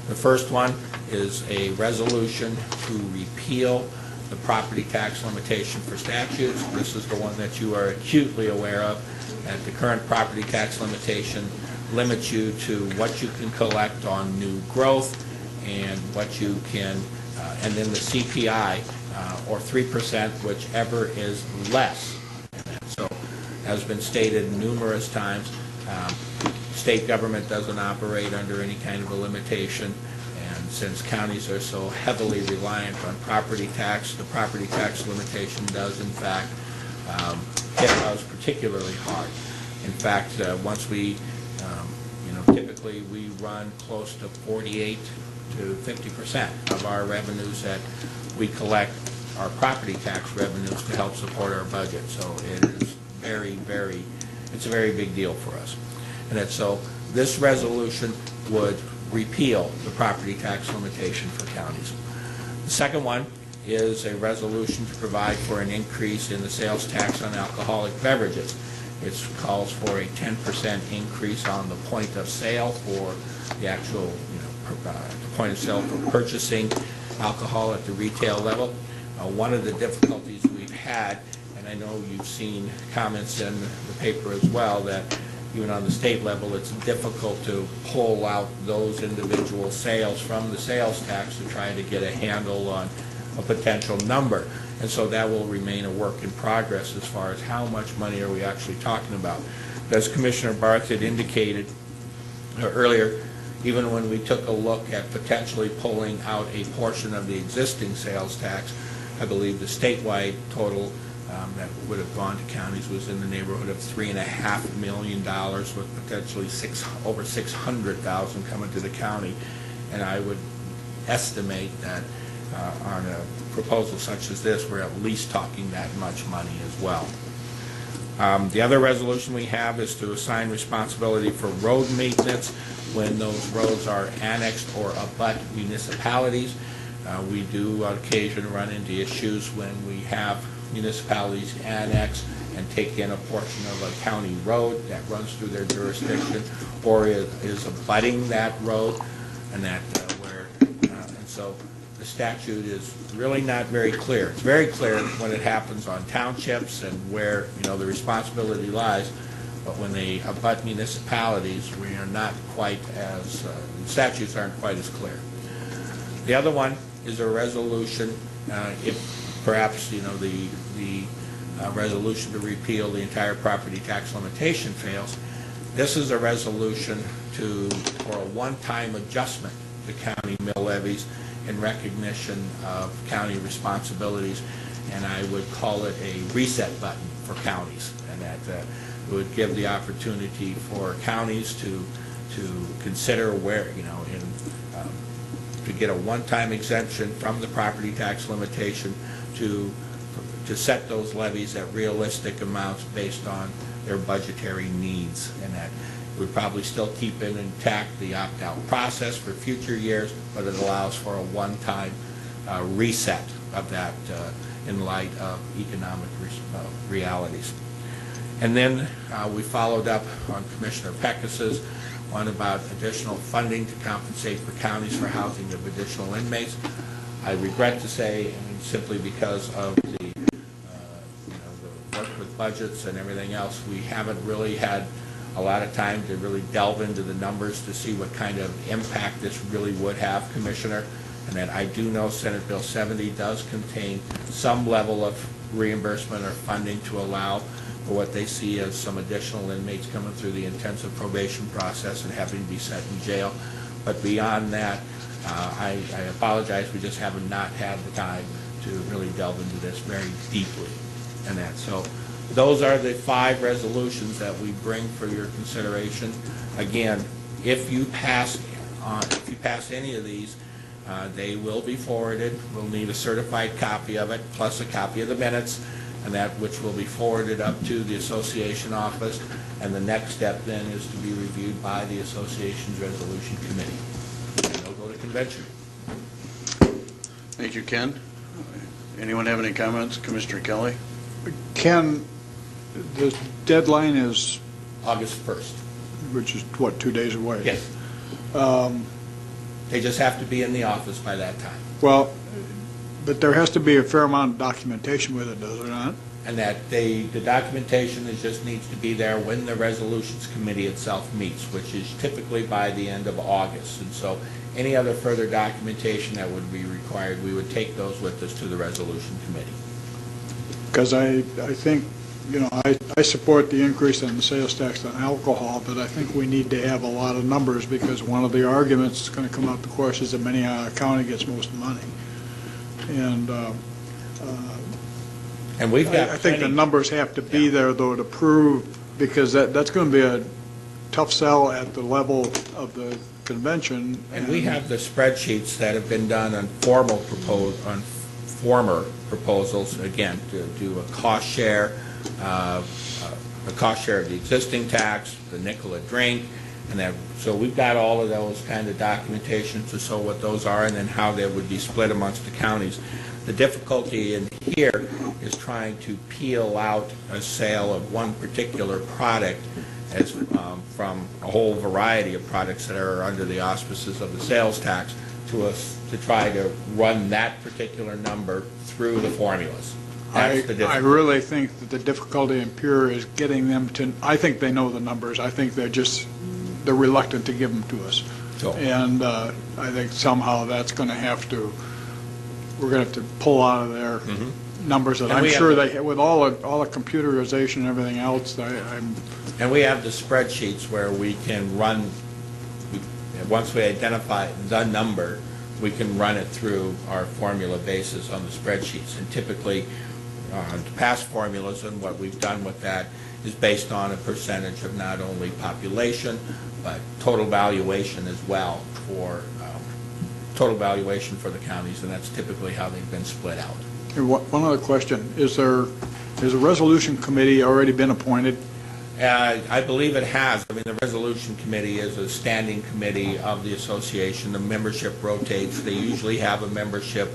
The first one is a resolution to repeal the property tax limitation for statutes. This is the one that you are acutely aware of, that the current property tax limitation limits you to what you can collect on new growth and what you can, and then the CPI, or 3%, whichever is less. So, as has been stated numerous times, state government doesn't operate under any kind of a limitation, and since counties are so heavily reliant on property tax, the property tax limitation does in fact hit us particularly hard. In fact, once we, typically we run close to 48 to 50% of our revenues that we collect are property tax revenues to help support our budget. So it is it's a very big deal for us. And so this resolution would repeal the property tax limitation for counties. The second one is a resolution to provide for an increase in the sales tax on alcoholic beverages. It calls for a 10% increase on the point of sale for the actual, the point of sale for purchasing alcohol at the retail level. One of the difficulties we've had, and I know you've seen comments in the paper as well, that even on the state level, it's difficult to pull out those individual sales from the sales tax to try to get a handle on a potential number. And so that will remain a work in progress as far as how much money are we actually talking about. As Commissioner Barth had indicated earlier, even when we took a look at potentially pulling out a portion of the existing sales tax, I believe the statewide total that would have gone to counties was in the neighborhood of $3.5 million, with potentially over $600,000 coming to the county. And I would estimate that on a proposal such as this, we're at least talking that much money as well. The other resolution we have is to assign responsibility for road maintenance when those roads are annexed or abut municipalities. We do on occasion run into issues when we have municipalities annex and take in a portion of a county road that runs through their jurisdiction or is abutting that road, and that and so the statute is really not very clear. It's very clear when it happens on townships and where, the responsibility lies, but when they abut municipalities, we are not quite as, the statutes aren't quite as clear. The other one is a resolution, if perhaps, the resolution to repeal the entire property tax limitation fails. This is a resolution for a one-time adjustment to county mill levies in recognition of county responsibilities, and I would call it a reset button for counties, and that it would give the opportunity for counties to consider where, to get a one-time exemption from the property tax limitation to set those levies at realistic amounts based on their budgetary needs, and that would probably still keep intact the opt-out process for future years, but it allows for a one-time reset of that in light of economic realities. And then we followed up on Commissioner Peckas's one about additional funding to compensate for counties for housing of additional inmates. I regret to say, simply because of the work with budgets and everything else, we haven't really had a lot of time to really delve into the numbers to see what kind of impact this really would have, Commissioner. And that I do know Senate Bill 70 does contain some level of reimbursement or funding to allow for what they see as some additional inmates coming through the intensive probation process and having to be set in jail. But beyond that, I apologize, we just have not had the time to really delve into this very deeply. And that, so those are the 5 resolutions that we bring for your consideration. Again, if you pass any of these, they will be forwarded. We'll need a certified copy of it, plus a copy of the minutes, and that which will be forwarded up to the association office. And the next step then is to be reviewed by the association's resolution committee. And they'll go to convention. Thank you, Ken. Anyone have any comments? Commissioner Kelly? Ken, the deadline is, August 1st. which is, what, 2 days away? Yes. They just have to be in the office by that time. Well, but there has to be a fair amount of documentation with it, does there not? And that the documentation just needs to be there when the resolutions committee itself meets, which is typically by the end of August. And so any other further documentation that would be required, we would take those with us to the resolution committee. Because I think, I support the increase in the sales tax on alcohol, but I think we need to have a lot of numbers, because one of the arguments that's going to come up, of course, is that Minnehaha County gets most of the money. And we've got I think the numbers have to be there, though, to prove, because that's going to be a tough sell at the level of the convention. And we have the spreadsheets that have been done on former proposals, again, to do a cost share of the existing tax, the nickel a drink, and that. So we've got all of those kind of documentation to show what those are, and then how they would be split amongst the counties. The difficulty in here is trying to peel out a sale of one particular product as from a whole variety of products that are under the auspices of the sales tax to try to run that particular number through the formulas. That's the difficulty. I really think that the difficulty in Pure is getting them to, I think they know the numbers. I think they're reluctant to give them to us. So. And I think somehow that's going to we're going to have to pull out of their numbers that I'm sure they, with all the computerization and everything else, And we have the spreadsheets where we can run, once we identify the number, we can run it through our formula basis on the spreadsheets. And typically, past formulas and what we've done with that is based on a percentage of not only population, but total valuation as well for total valuation for the counties, and that's typically how they've been split out. One other question. Has a resolution committee already been appointed? I believe it has. I mean, the resolution committee is a standing committee of the association. The membership rotates. They usually have a membership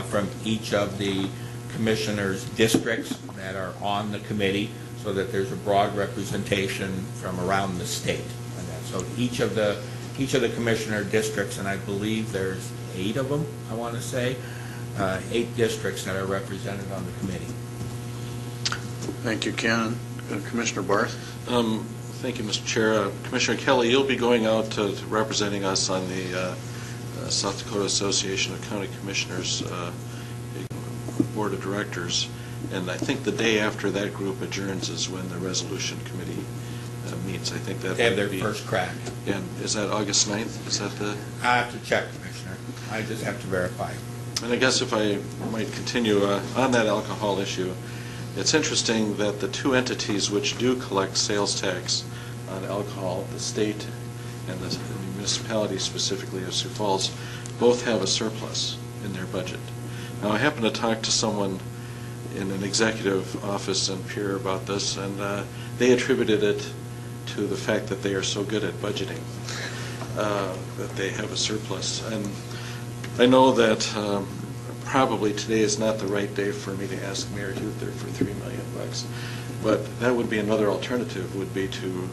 from each of the commissioners' districts that are on the committee, so that there's a broad representation from around the state. And so each of the commissioner districts, and I believe there's 8 of them, I want to say, 8 districts that are represented on the committee. Thank you, Ken. Commissioner Barth? Thank you, Mr. Chair. Commissioner Kelly, you'll be going out to representing us on the South Dakota Association of County Commissioners Board of Directors, and I think the day after that group adjourns is when the resolution committee meets. I think that They have might their be, first crack. and is that August 9th? Is that the? I have to check, Commissioner. I just have to verify. And I guess if I might continue on that alcohol issue, it's interesting that the 2 entities which do collect sales tax on alcohol, the state and the municipality, specifically of Sioux Falls, both have a surplus in their budget. Now, I happened to talk to someone in an executive office in Pierre about this, and they attributed it to the fact that they are so good at budgeting, that they have a surplus. And I know that probably today is not the right day for me to ask Mayor Huther for $3 million, but that would be another alternative, would be to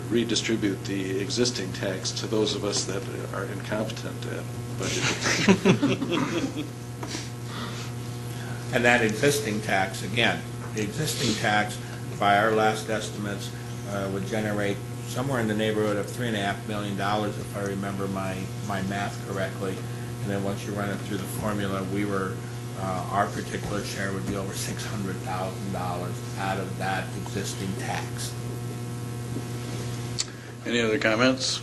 redistribute the existing tax to those of us that are incompetent at budgeting. And that existing tax, again, the existing tax, by our last estimates, would generate somewhere in the neighborhood of $3.5 million, if I remember my math correctly. And then once you run it through the formula, our particular share would be over $600,000 out of that existing tax. Any other comments?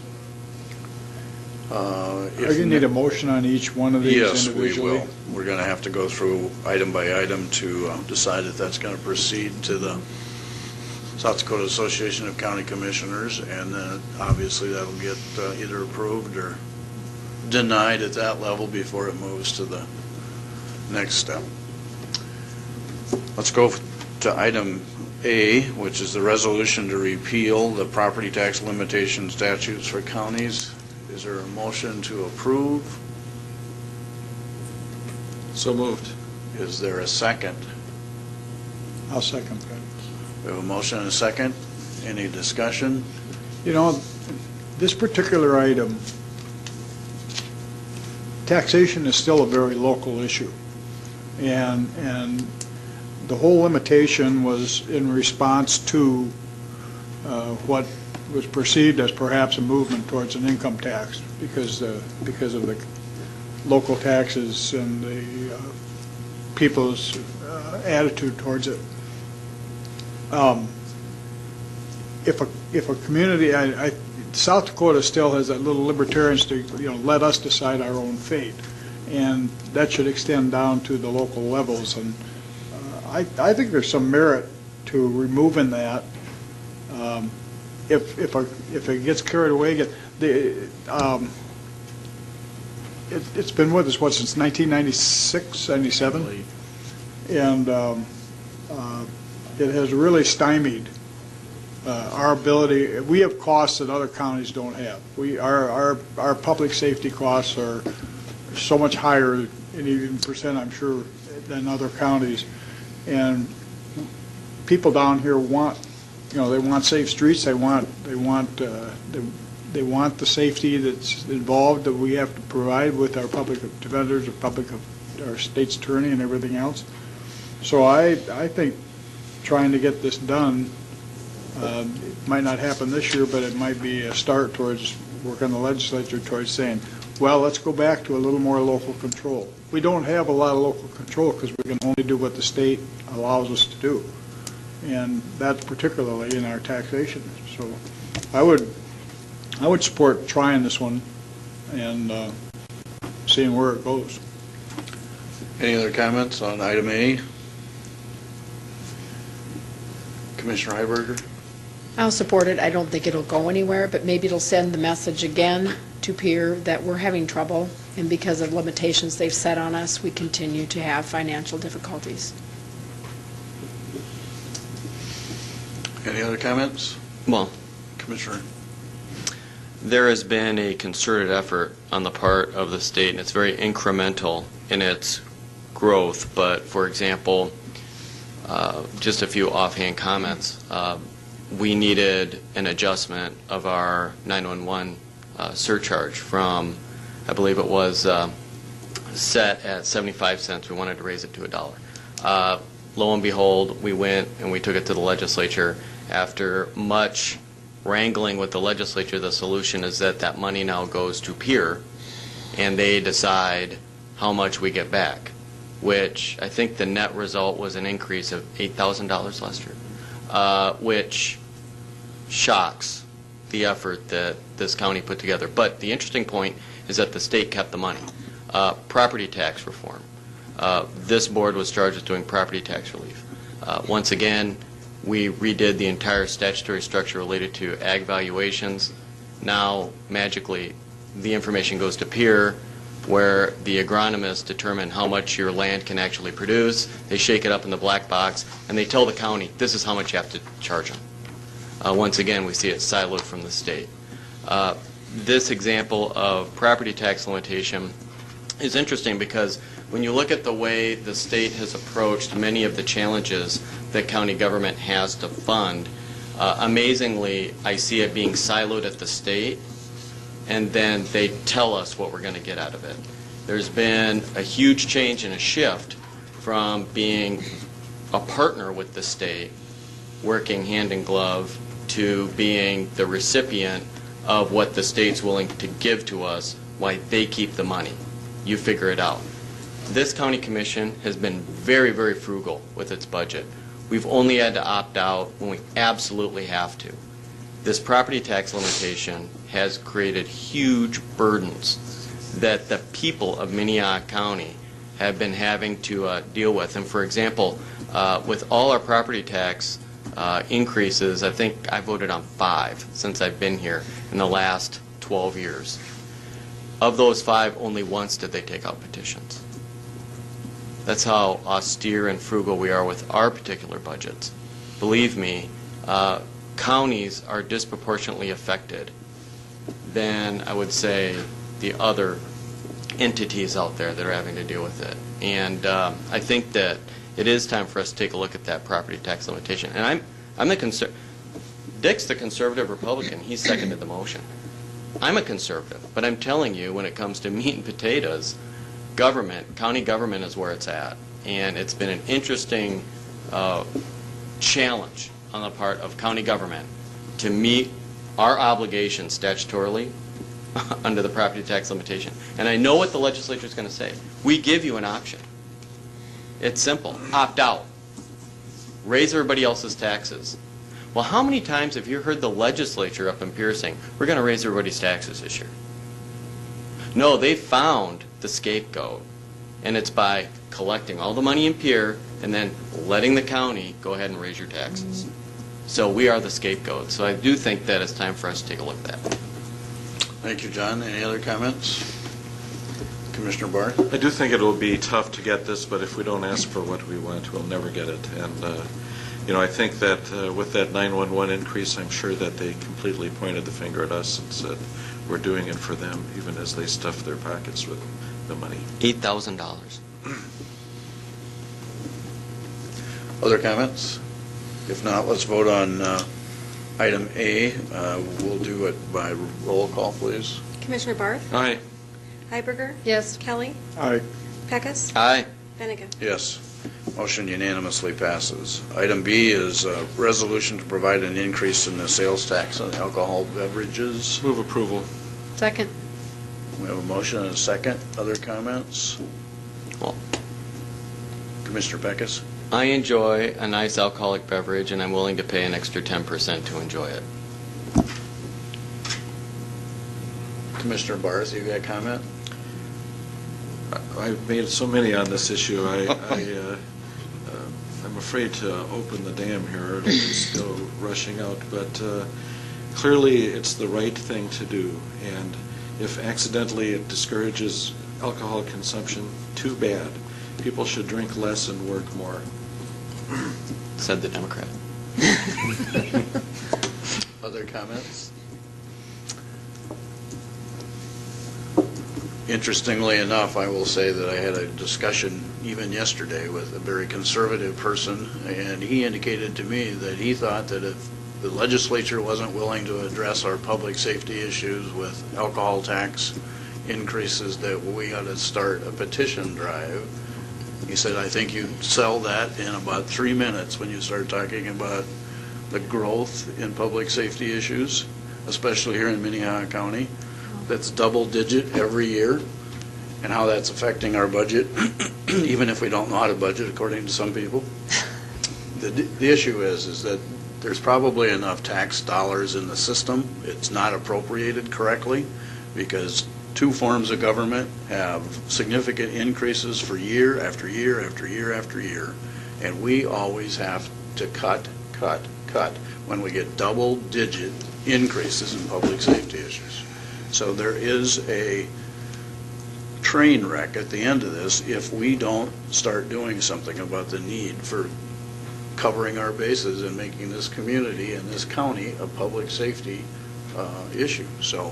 Are you going to need a motion on each one of these individually? Yes, we will. We're going to have to go through item by item to decide if that's going to proceed to the South Dakota Association of County Commissioners, and then obviously that'll get either approved or denied at that level before it moves to the next step. Let's go to item A, which is the resolution to repeal the property tax limitation statutes for counties. Is there a motion to approve? So moved. Is there a second? I'll second that. We have a motion and a second. Any discussion? You know, this particular item, taxation is still a very local issue. And the whole limitation was in response to what was perceived as perhaps a movement towards an income tax because of the local taxes and the people's attitude towards it. If a community, South Dakota still has that little libertarians to let us decide our own fate, and that should extend down to the local levels. And I think there's some merit to removing that. If it gets carried away, it's been with us since 1996, 97, and it has really stymied our ability. We have costs that other counties don't have. Our public safety costs are so much higher, and even percent, I'm sure, than other counties. And people down here want, they want safe streets. They want the safety that's involved that we have to provide with our public defenders, our state's attorney, and everything else. So I think trying to get this done, it might not happen this year, but it might be a start towards work on the legislature towards saying, well, let's go back to a little more local control. We don't have a lot of local control because we can only do what the state allows us to do, and that's particularly in our taxation. So I would support trying this one and seeing where it goes. Any other comments on item A? Commissioner Heiberger? I'll support it. I don't think it'll go anywhere, but maybe it'll send the message again to Pierre that we're having trouble, and because of limitations they've set on us, we continue to have financial difficulties. Any other comments? Well, Commissioner? there has been a concerted effort on the part of the state, and it's very incremental in its growth. But, for example, just a few offhand comments. We needed an adjustment of our 911 surcharge from, I believe it was set at 75 cents. We wanted to raise it to $1. Lo and behold, we went and we took it to the legislature. After much wrangling with the legislature, the solution is that that money now goes to PEER, and they decide how much we get back, which I think the net result was an increase of $8,000 last year, which shocks the effort that this county put together. But the interesting point is that the state kept the money. Property tax reform. This board was charged with doing property tax relief. Once again, we redid the entire statutory structure related to ag valuations. Now, magically, the information goes to PEER, where the agronomists determine how much your land can actually produce. They shake it up in the black box, and they tell the county, this is how much you have to charge them. Once again, we see it siloed from the state. This example of property tax limitation is interesting because when you look at the way the state has approached many of the challenges that county government has to fund, amazingly, I see it being siloed at the state, and then they tell us what we're going to get out of it. There's been a huge change and a shift from being a partner with the state, working hand in glove, to being the recipient of what the state's willing to give to us, why they keep the money. You figure it out. This county commission has been very, very frugal with its budget. We've only had to opt out when we absolutely have to. This property tax limitation has created huge burdens that the people of Minnehaha County have been having to deal with. And for example, with all our property tax increases, I think I voted on 5 since I've been here in the last 12 years. Of those 5, only once did they take out petitions. That's how austere and frugal we are with our particular budgets. Believe me, counties are disproportionately affected than, I would say, the other entities out there that are having to deal with it. And I think that it is time for us to take a look at that property tax limitation. And Dick's the conservative Republican. He seconded the motion. I'm a conservative, but I'm telling you, when it comes to meat and potatoes, county government is where it's at. And it's been an interesting challenge on the part of county government to meet our obligations statutorily under the property tax limitation. And I know what the legislature is going to say. We give you an option. It's simple. Opt out. Raise everybody else's taxes. Well, how many times have you heard the legislature up in Pierce saying, we're going to raise everybody's taxes this year? No, they found the scapegoat, and it's by collecting all the money in Pierre and then letting the county go ahead and raise your taxes. So we are the scapegoat. So I do think that it's time for us to take a look at that. Thank you, John. Any other comments? Commissioner Barth? I do think it will be tough to get this, but if we don't ask for what we want, we'll never get it. And I think that with that 911 increase, I'm sure that they completely pointed the finger at us and said, we're doing it for them, even as they stuff their pockets with the money. $8,000. Other comments? If not, let's vote on item A. We'll do it by roll call, please. Commissioner Barth? Aye. Heiberger? Yes. Kelly? Aye. Pecos? Aye. Benega? Yes. Motion unanimously passes. Item B is a resolution to provide an increase in the sales tax on alcohol beverages. Move approval. Second. We have a motion and a second. Other comments? Well, Commissioner Pecos? I enjoy a nice alcoholic beverage, and I'm willing to pay an extra 10% to enjoy it. Commissioner Barth, you got a comment? I've made so many on this issue. I'm afraid to open the dam here, or it'll just go rushing out. But clearly, it's the right thing to do. And if accidentally it discourages alcohol consumption, too bad. People should drink less and work more. Said the Democrat. Other comments? Interestingly enough, I will say that I had a discussion even yesterday with a very conservative person, and he indicated to me that he thought that if the legislature wasn't willing to address our public safety issues with alcohol tax increases, that we ought to start a petition drive. He said, I think you sell that in about 3 minutes when you start talking about the growth in public safety issues, especially here in Minnehaha County. That's double-digit every year, and how that's affecting our budget, even if we don't know how to budget, according to some people. The issue is that there's probably enough tax dollars in the system. It's not appropriated correctly, because two forms of government have significant increases for year after year after year after year, and we always have to cut when we get double-digit increases in public safety issues. So there is a train wreck at the end of this if we don't start doing something about the need for covering our bases and making this community and this county a public safety issue. So,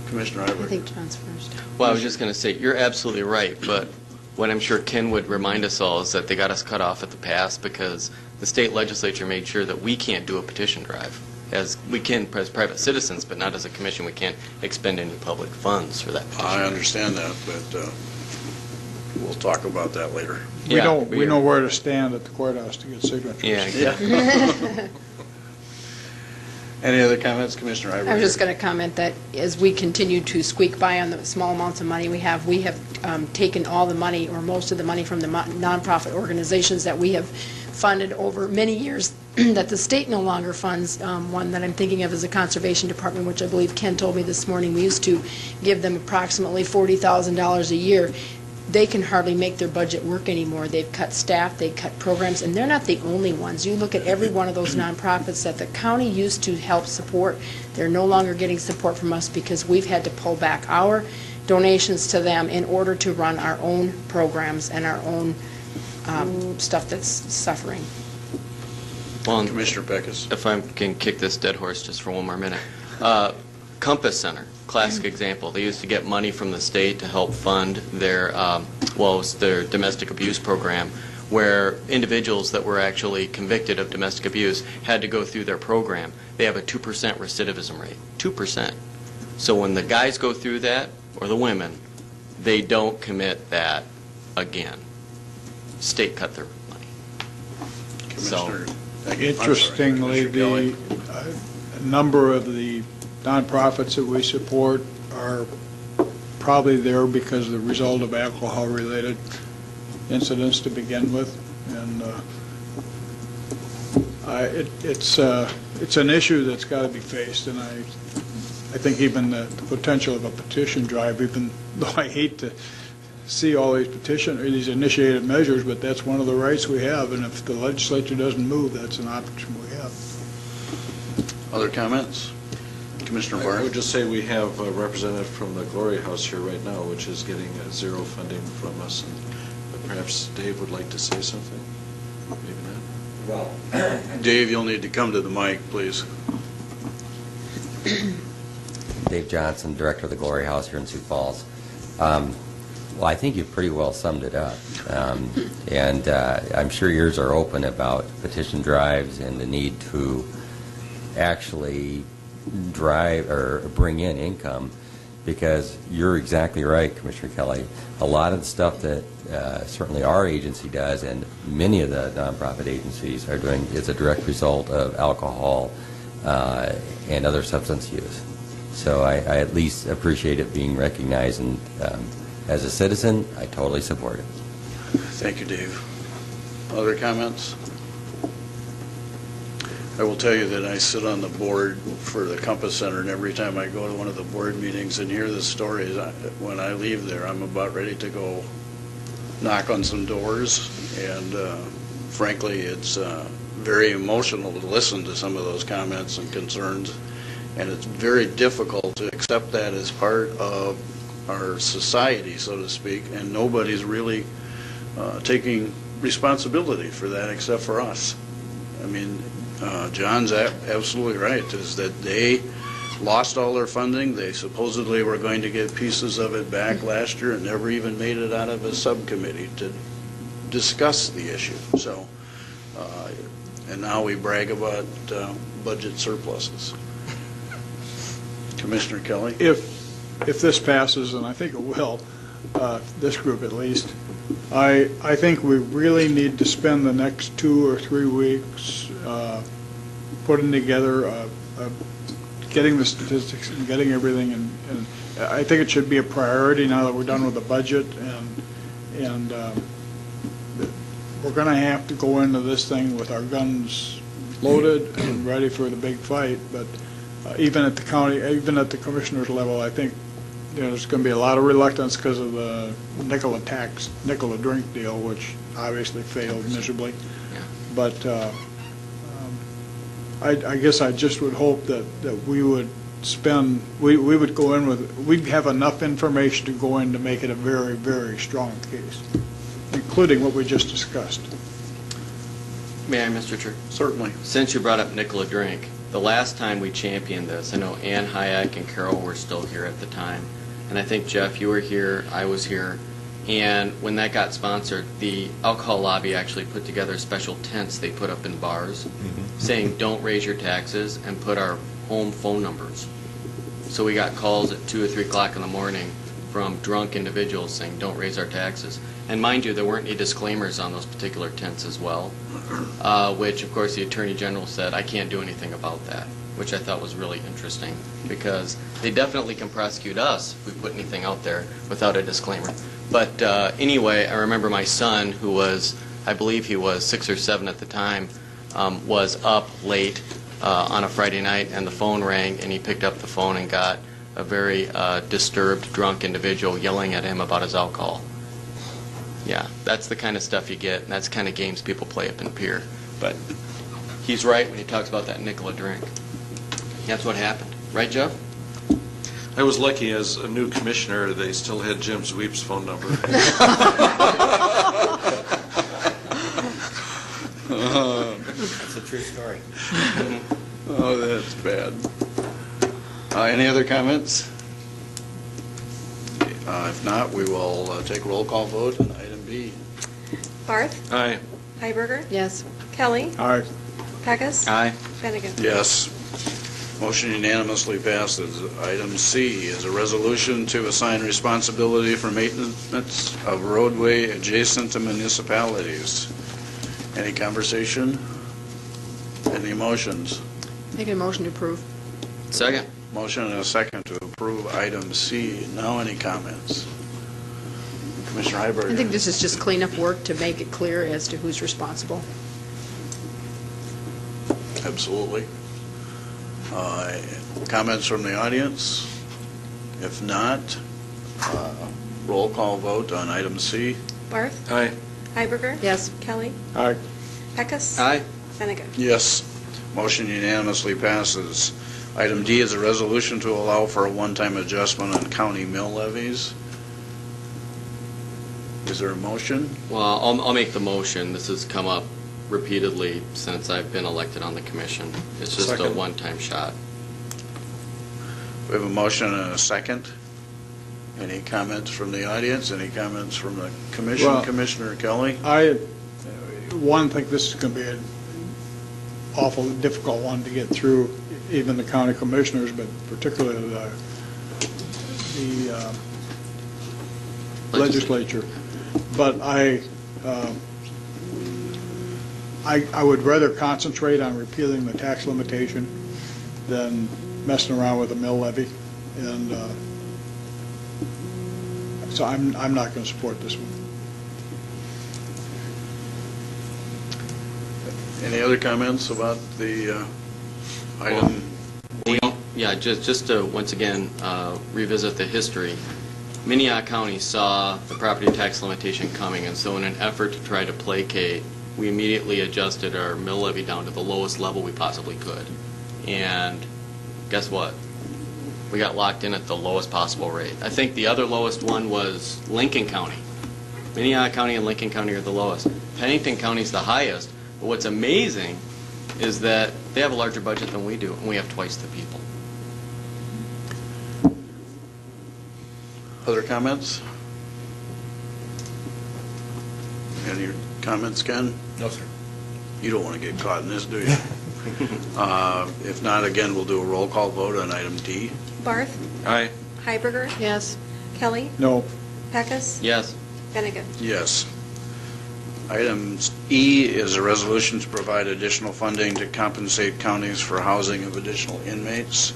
Commissioner I Ivory. think John's first. Well, I was just going to say, you're absolutely right, but what I'm sure Ken would remind us all is that they got us cut off at the pass because the state legislature made sure that we can't do a petition drive. As we can as private citizens, but not as a commission. We can't expend any public funds for that petition. I understand that, but we'll talk about that later. We know where to stand at the courthouse to get signatures. Yeah, exactly. Any other comments, Commissioner Ivory? I was just going to comment that as we continue to squeak by on the small amounts of money we have taken all the money or most of the money from the nonprofit organizations that we have funded over many years that the state no longer funds. One that I'm thinking of is the Conservation Department, which I believe Ken told me this morning. We used to give them approximately $40,000 a year. They can hardly make their budget work anymore. They've cut staff, they cut programs, and they're not the only ones. You look at every one of those nonprofits that the county used to help support. They're no longer getting support from us because we've had to pull back our donations to them in order to run our own programs and our own stuff that's suffering. Well, Commissioner Peckus. If I can kick this dead horse just for one more minute. Compass Center, classic example. They used to get money from the state to help fund their, it was their domestic abuse program, where individuals that were actually convicted of domestic abuse had to go through their program. They have a 2% recidivism rate, 2%. So when the guys go through that, or the women, they don't commit that again. State cut their money. Commissioner. Interestingly, the number of the nonprofits that we support are probably there because of the result of alcohol-related incidents to begin with, and it's an issue that's got to be faced. And I think even the potential of a petition drive, even though I hate to see all these these initiated measures, but that's one of the rights we have, and if the legislature doesn't move, that's an option we have. Other comments? Commissioner I would Barnes? just say we have a representative from the Glory House here right now, which is getting zero funding from us. And perhaps Dave would like to say something? Maybe not. Well, Dave, you'll need to come to the mic, please. Dave Johnson, Director of the Glory House here in Sioux Falls. Well, I think you've pretty well summed it up. And I'm sure ears are open about petition drives and the need to actually drive or bring in income, because you're exactly right, Commissioner Kelly. A lot of the stuff that certainly our agency does and many of the nonprofit agencies are doing is a direct result of alcohol and other substance use. So I at least appreciate it being recognized, and as a citizen, I totally support it. Thank you, Dave. Other comments? I will tell you that I sit on the board for the Compass Center, and every time I go to one of the board meetings and hear the stories, when I leave there, I'm about ready to go knock on some doors, and frankly, it's very emotional to listen to some of those comments and concerns, and it's very difficult to accept that as part of our society, so to speak, and nobody's really taking responsibility for that except for us. I mean, John's absolutely right, is that they lost all their funding. They supposedly were going to get pieces of it back last year and never even made it out of a subcommittee to discuss the issue. So, and now we brag about budget surpluses. Commissioner Kelly? If this passes, and I think it will, this group at least, I think we really need to spend the next 2 or 3 weeks putting together, getting the statistics and getting everything, and I think it should be a priority now that we're done with the budget, and we're going to have to go into this thing with our guns loaded and ready for the big fight, but even at the county, even at the commissioner's level, I think there's going to be a lot of reluctance because of the nickel a drink deal, which obviously failed miserably. Yeah. But I guess I just would hope that we would we would go in with, we'd have enough information to go in to make it a very, very strong case, including what we just discussed. May I, Mr. Chair? Certainly. Since you brought up nickel a drink, the last time we championed this, I know Ann Hayek and Carol were still here at the time, and I think, Jeff, you were here, I was here, and when that got sponsored, the alcohol lobby actually put together special tents they put up in bars saying, don't raise your taxes, and put our home phone numbers. So we got calls at 2 or 3 o'clock in the morning from drunk individuals saying, don't raise our taxes. And mind you, there weren't any disclaimers on those particular tents as well, which, of course, the Attorney General said, I can't do anything about that, which I thought was really interesting, because they definitely can prosecute us if we put anything out there without a disclaimer. But anyway, I remember my son, who was, I believe he was 6 or 7 at the time, was up late on a Friday night, and the phone rang, and he picked up the phone and got a very disturbed, drunk individual yelling at him about his alcohol. Yeah, that's the kind of stuff you get, and that's the kind of games people play up in Pier. But he's right when he talks about that nickel a drink. That's what happened. Right, Jeff? I was lucky as a new commissioner, they still had Jim Sweep's phone number. That's a true story. Oh, that's bad. Any other comments? If not, we will take a roll call vote on item B. Barth? Aye. Heiberger? Yes. Kelly? All right. Pecos? Aye. Finnegan? Yes. Motion unanimously passes. Item C is a resolution to assign responsibility for maintenance of roadway adjacent to municipalities. Any conversation? Any motions? Make a motion to approve. Second. Motion and a second to approve item C. Now any comments? Commissioner Heiberger? I think this is just cleanup work to make it clear as to who's responsible. Absolutely. Comments from the audience? If not, roll call vote on item C. Barth? Aye. Heiberger? Yes. Kelly? All right. Pecos? Aye. Finnegan? Yes. Motion unanimously passes. Item D is a resolution to allow for a one-time adjustment on county mill levies. Is there a motion? Well, I'll make the motion. This has come up repeatedly since I've been elected on the commission. It's just a Second. one-time shot. We have a motion and a second. Any comments from the audience? Any comments from the commission? Well, Commissioner Kelly? I think this is going to be an awful difficult one to get through, even the county commissioners, but particularly the legislature. But I would rather concentrate on repealing the tax limitation than messing around with the mill levy, and so I'm not going to support this one. Any other comments about the item? Yeah, just to once again revisit the history. Minnehaha County saw the property tax limitation coming, and so in an effort to try to placate, we immediately adjusted our mill levy down to the lowest level we possibly could. And guess what? We got locked in at the lowest possible rate. I think the other lowest one was Lincoln County. Minnehaha County and Lincoln County are the lowest. Pennington County is the highest. But what's amazing is that they have a larger budget than we do, and we have twice the people. Other comments? Any comments, Ken? No, sir. You don't want to get caught in this, do you? If not, again, we'll do a roll call vote on item D. Barth? Aye. Heiberger? Yes. Kelly? No. Pecos? Yes. Benega? Yes. Item E is a resolution to provide additional funding to compensate counties for housing of additional inmates.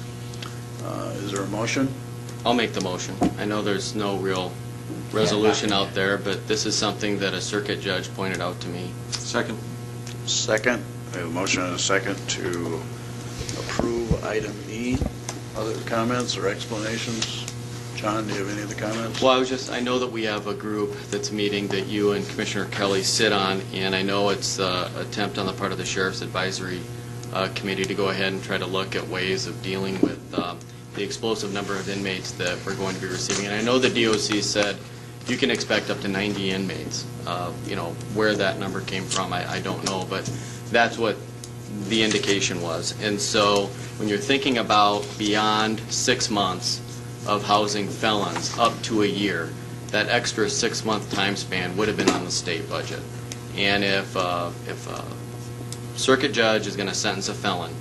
Is there a motion? I'll make the motion. I know there's no real resolution out there, but this is something that a circuit judge pointed out to me. Second. Second. We have a motion and a second to approve item E. Other comments or explanations? John, do you have any other comments? Well, I know that we have a group that's meeting that you and Commissioner Kelly sit on, and I know it's an attempt on the part of the Sheriff's Advisory Committee to go ahead and try to look at ways of dealing with the explosive number of inmates that we're going to be receiving. And I know the DOC said you can expect up to 90 inmates. Where that number came from, I don't know, but that's what the indication was. And so when you're thinking about beyond 6 months of housing felons up to a year, that extra 6-month time span would have been on the state budget. And if a circuit judge is going to sentence a felon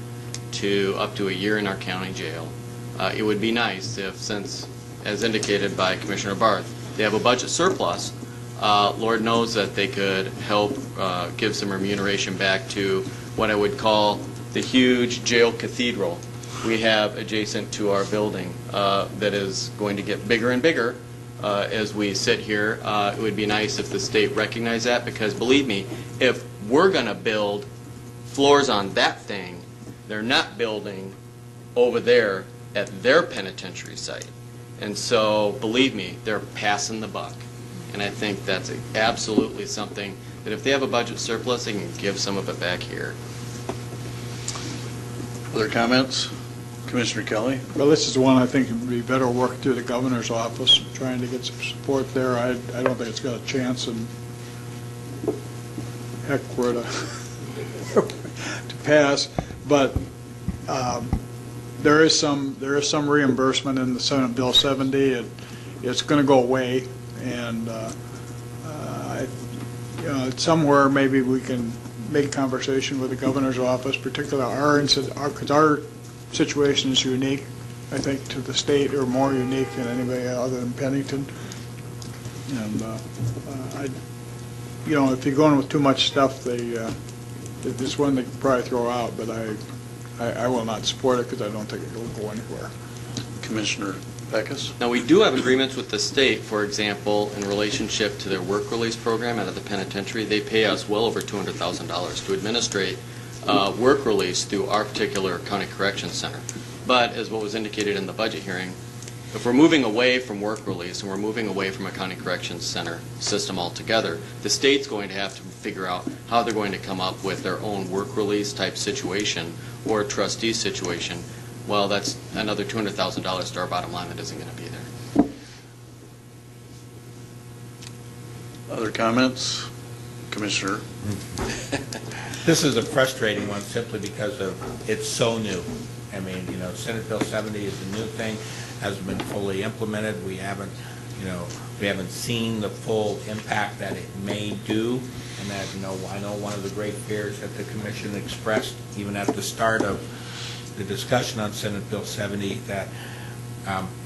to up to a year in our county jail, it would be nice if, since, as indicated by Commissioner Barth, they have a budget surplus, Lord knows that they could help give some remuneration back to what I would call the huge jail cathedral we have adjacent to our building that is going to get bigger and bigger as we sit here. It would be nice if the state recognized that, because believe me, if we're going to build floors on that thing, they're not building over there at their penitentiary site. And so, believe me, they're passing the buck. And I think that's absolutely something that if they have a budget surplus, they can give some of it back here. Other comments? Commissioner Kelly? Well, this is one I think would be better work through the governor's office, trying to get some support there. I don't think it's got a chance, and heck, we're to pass. But there is some reimbursement in the Senate Bill 70. It's going to go away, and somewhere maybe we can make conversation with the governor's office, particularly because our situation is unique, I think, to the state, or more unique than anybody other than Pennington. And if you're going with too much stuff, this one they could probably throw out. But I will not support it because I don't think it will go anywhere. Commissioner Pecos? Now, we do have agreements with the state, for example, in relationship to their work release program out of the penitentiary. They pay us well over $200,000 to administrate work release through our particular county corrections center. But as what was indicated in the budget hearing, if we're moving away from work release and we're moving away from a county corrections center system altogether, the state's going to have to figure out how they're going to come up with their own work release type situation or trustee situation. Well, that's another $200,000 to our bottom line that isn't going to be there. Other comments? Commissioner? This is a frustrating one simply because it's so new. I mean, Senate Bill 70 is a new thing, hasn't been fully implemented. We haven't seen the full impact that it may do. And that, I know one of the great fears that the commission expressed even at the start of the discussion on Senate Bill 70, that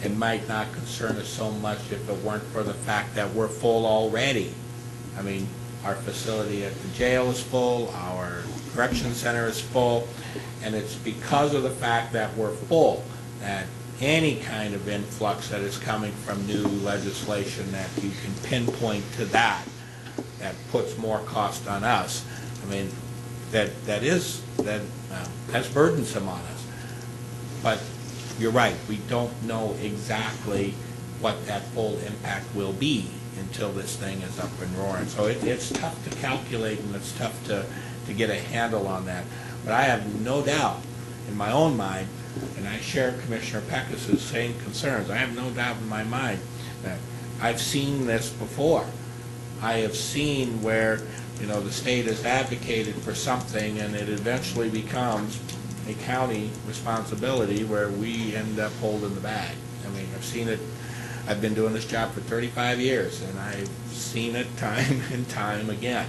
it might not concern us so much if it weren't for the fact that we're full already. I mean, our facility at the jail is full, our correction center is full, and it's because of the fact that we're full that any kind of influx that is coming from new legislation that you can pinpoint to that puts more cost on us. I mean, that's burdensome on us. But you're right, we don't know exactly what that full impact will be until this thing is up and roaring. So it's tough to calculate, and it's tough to get a handle on that. But I have no doubt in my own mind, and I share Commissioner Pecos' same concerns, I have no doubt in my mind that I've seen this before. I have seen where, the state has advocated for something and it eventually becomes a county responsibility where we end up holding the bag. I mean, I've seen it. I've been doing this job for 35 years, and I've seen it time and time again.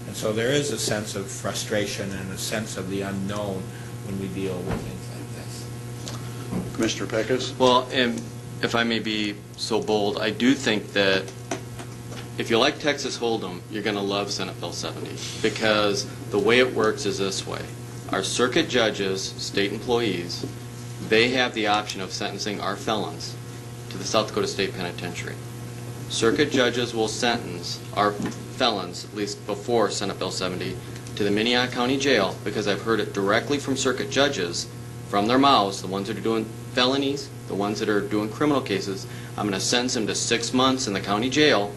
And so there is a sense of frustration and a sense of the unknown when we deal with things like this. Commissioner Peckus? Well, and if I may be so bold, I do think that if you like Texas Hold'em, you're going to love Senate Bill 70, because the way it works is this way. Our circuit judges, state employees, they have the option of sentencing our felons to the South Dakota State Penitentiary. Circuit judges will sentence our felons, at least before Senate Bill 70, to the Minnehaha County Jail, because I've heard it directly from circuit judges, from their mouths, the ones that are doing felonies, the ones that are doing criminal cases. I'm going to sentence them to 6 months in the county jail,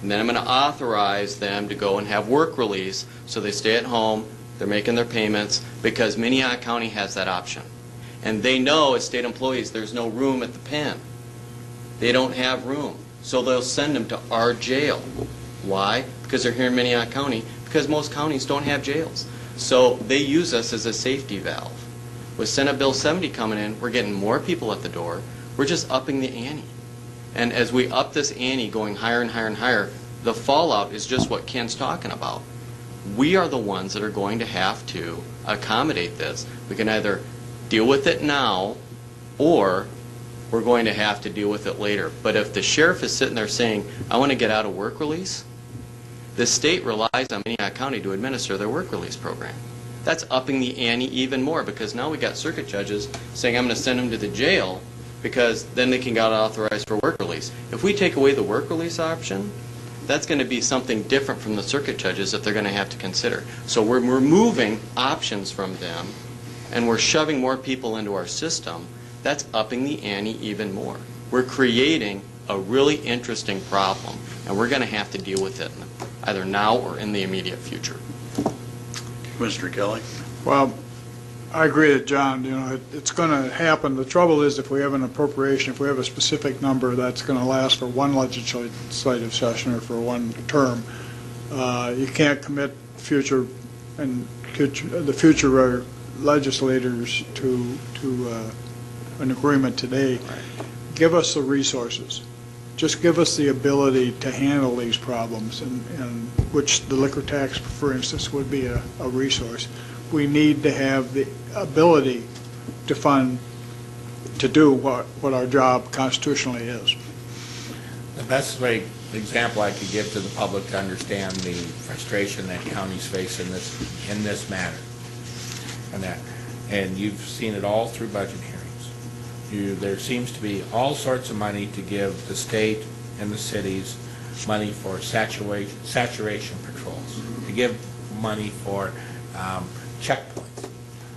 and then I'm going to authorize them to go and have work release so they stay at home, they're making their payments, because Minnehaha County has that option. And they know as state employees there's no room at the pen. They don't have room. So they'll send them to our jail. Why? Because they're here in Minnehaha County, because most counties don't have jails. So they use us as a safety valve. With Senate Bill 70 coming in, we're getting more people at the door. We're just upping the ante. And as we up this ante, going higher and higher and higher, the fallout is just what Ken's talking about. We are the ones that are going to have to accommodate this. We can either deal with it now, or we're going to have to deal with it later. But if the sheriff is sitting there saying, I want to get out of work release, the state relies on Minnehaha County to administer their work release program. That's upping the ante even more, because now we got circuit judges saying, I'm going to send them to the jail, because then they can get authorized for work release. If we take away the work release option, that's going to be something different from the circuit judges that they're going to have to consider. So we're removing options from them, and we're shoving more people into our system. That's upping the ante even more. We're creating a really interesting problem, and we're going to have to deal with it either now or in the immediate future. Mr. Kelly? Well, I agree with John. It's going to happen. The trouble is, if we have an appropriation, if we have a specific number that's going to last for one legislative session or for one term, you can't commit the future legislators to an agreement today. Give us the resources. Just give us the ability to handle these problems, and which the liquor tax, for instance, would be a resource. We need to have the ability to fund, to do what our job constitutionally is. The best example I could give to the public to understand the frustration that counties face in this matter, and you've seen it all through budget hearings. There seems to be all sorts of money to give the state and the cities money for saturation patrols, to give money for checkpoints.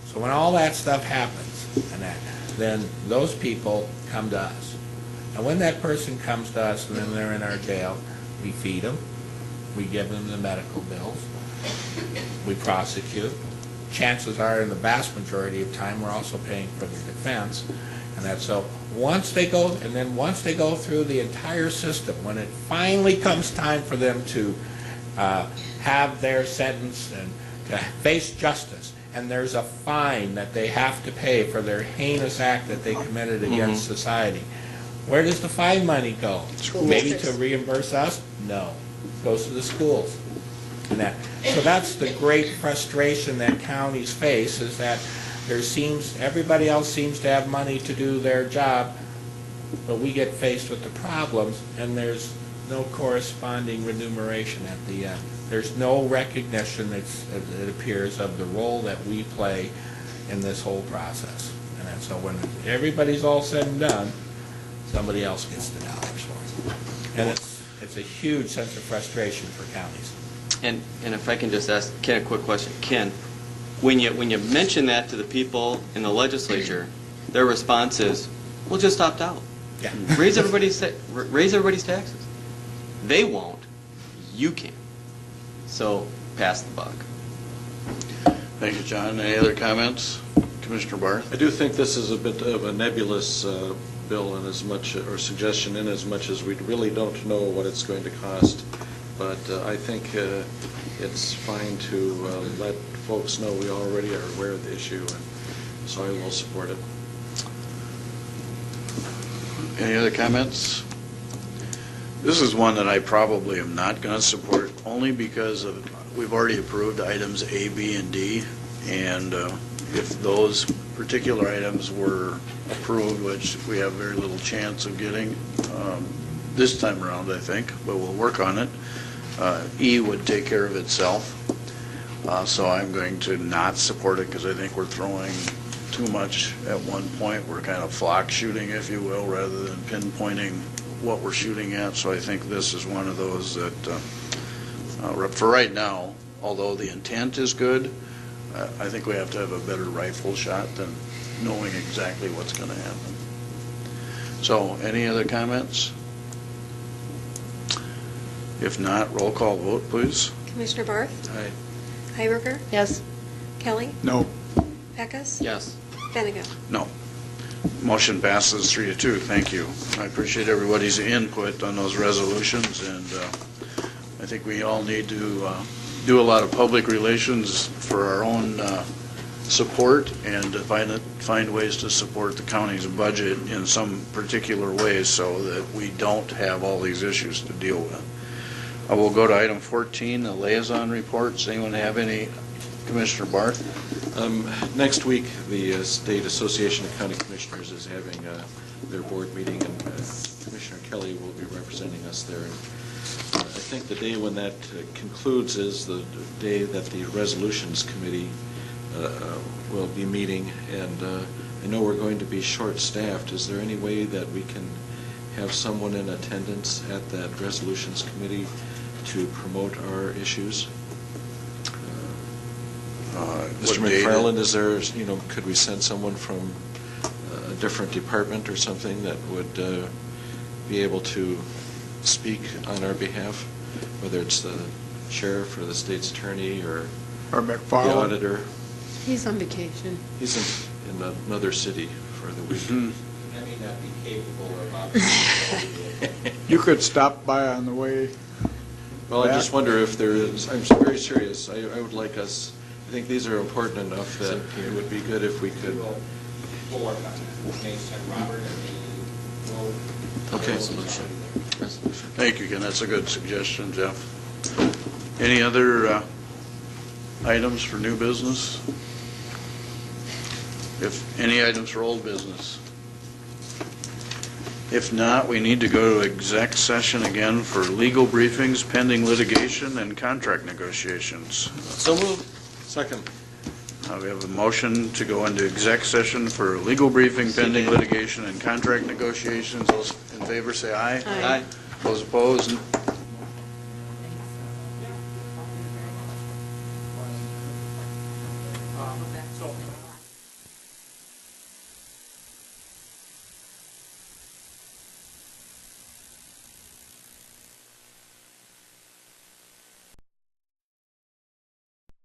So when all that stuff happens, then those people come to us. And when that person comes to us and then they're in our jail, we feed them, we give them the medical bills, we prosecute. Chances are, in the vast majority of time, we're also paying for the defense. And that's so once they go through the entire system, when it finally comes time for them to have their sentence and to face justice, and there's a fine that they have to pay for their heinous act that they committed against society, where does the fine money go? Maybe to reimburse us? No. It goes to the schools. So that's the great frustration that counties face, is that everybody else seems to have money to do their job, but we get faced with the problems, and there's no corresponding remuneration at the end. There's no recognition, it appears, of the role that we play in this whole process. And so when everybody's all said and done, somebody else gets the dollars for it. And it's a huge sense of frustration for counties. And if I can just ask Ken a quick question. Ken, when you mention that to the people in the legislature, their response is, "We'll just opt out. Yeah. Raise everybody's taxes." They won't. You can. So pass the buck. Thank you, John. Any other comments? Commissioner Barth? I do think this is a bit of a nebulous bill in as much, or suggestion in as much as we really don't know what it's going to cost. But I think it's fine to let folks know we already are aware of the issue, and so I will support it. Any other comments? This is one that I probably am not going to support, only because we've already approved items A, B, and D, and if those particular items were approved, which we have very little chance of getting this time around, I think, but we'll work on it, E would take care of itself. So I'm going to not support it because I think we're throwing too much at one point. We're kind of flock shooting, if you will, rather than pinpointing what we're shooting at. So I think this is one of those that, for right now, although the intent is good, I think we have to have a better rifle shot than knowing exactly what's going to happen. So, any other comments? If not, roll call vote, please. Commissioner Barth? Aye. Heiberger? Yes. Kelly? No. Pecos? Yes. Benega? No. Motion passes 3-2. Thank you. I appreciate everybody's input on those resolutions, and I think we all need to do a lot of public relations for our own support and to find ways to support the county's budget in some particular ways so that we don't have all these issues to deal with. I will go to item 14, the liaison reports. Anyone have any? Commissioner Barth? Next week, the State Association of County Commissioners is having their board meeting, and Commissioner Kelly will be representing us there. And I think the day when that concludes is the day that the Resolutions Committee will be meeting, and I know we're going to be short-staffed. Is there any way that we can have someone in attendance at that Resolutions Committee to promote our issues? Mr. McFarland, is there, could we send someone from a different department or something that would be able to speak on our behalf, whether it's the sheriff or the state's attorney or the auditor? He's on vacation. He's in another city for the week. I may not be capable of You could stop by on the way. Well, I just wonder if there is, I'm very serious, I would like us, I think these are important enough that it would be good if we could. Okay. Thank you, Ken. That's a good suggestion, Jeff. Any other items for new business? If any items for old business? If not, we need to go to exec session again for legal briefings, pending litigation, and contract negotiations. So moved. Second. We have a motion to go into exec session for legal briefing, pending litigation, and contract negotiations. Those in favor say aye. Aye. Those opposed?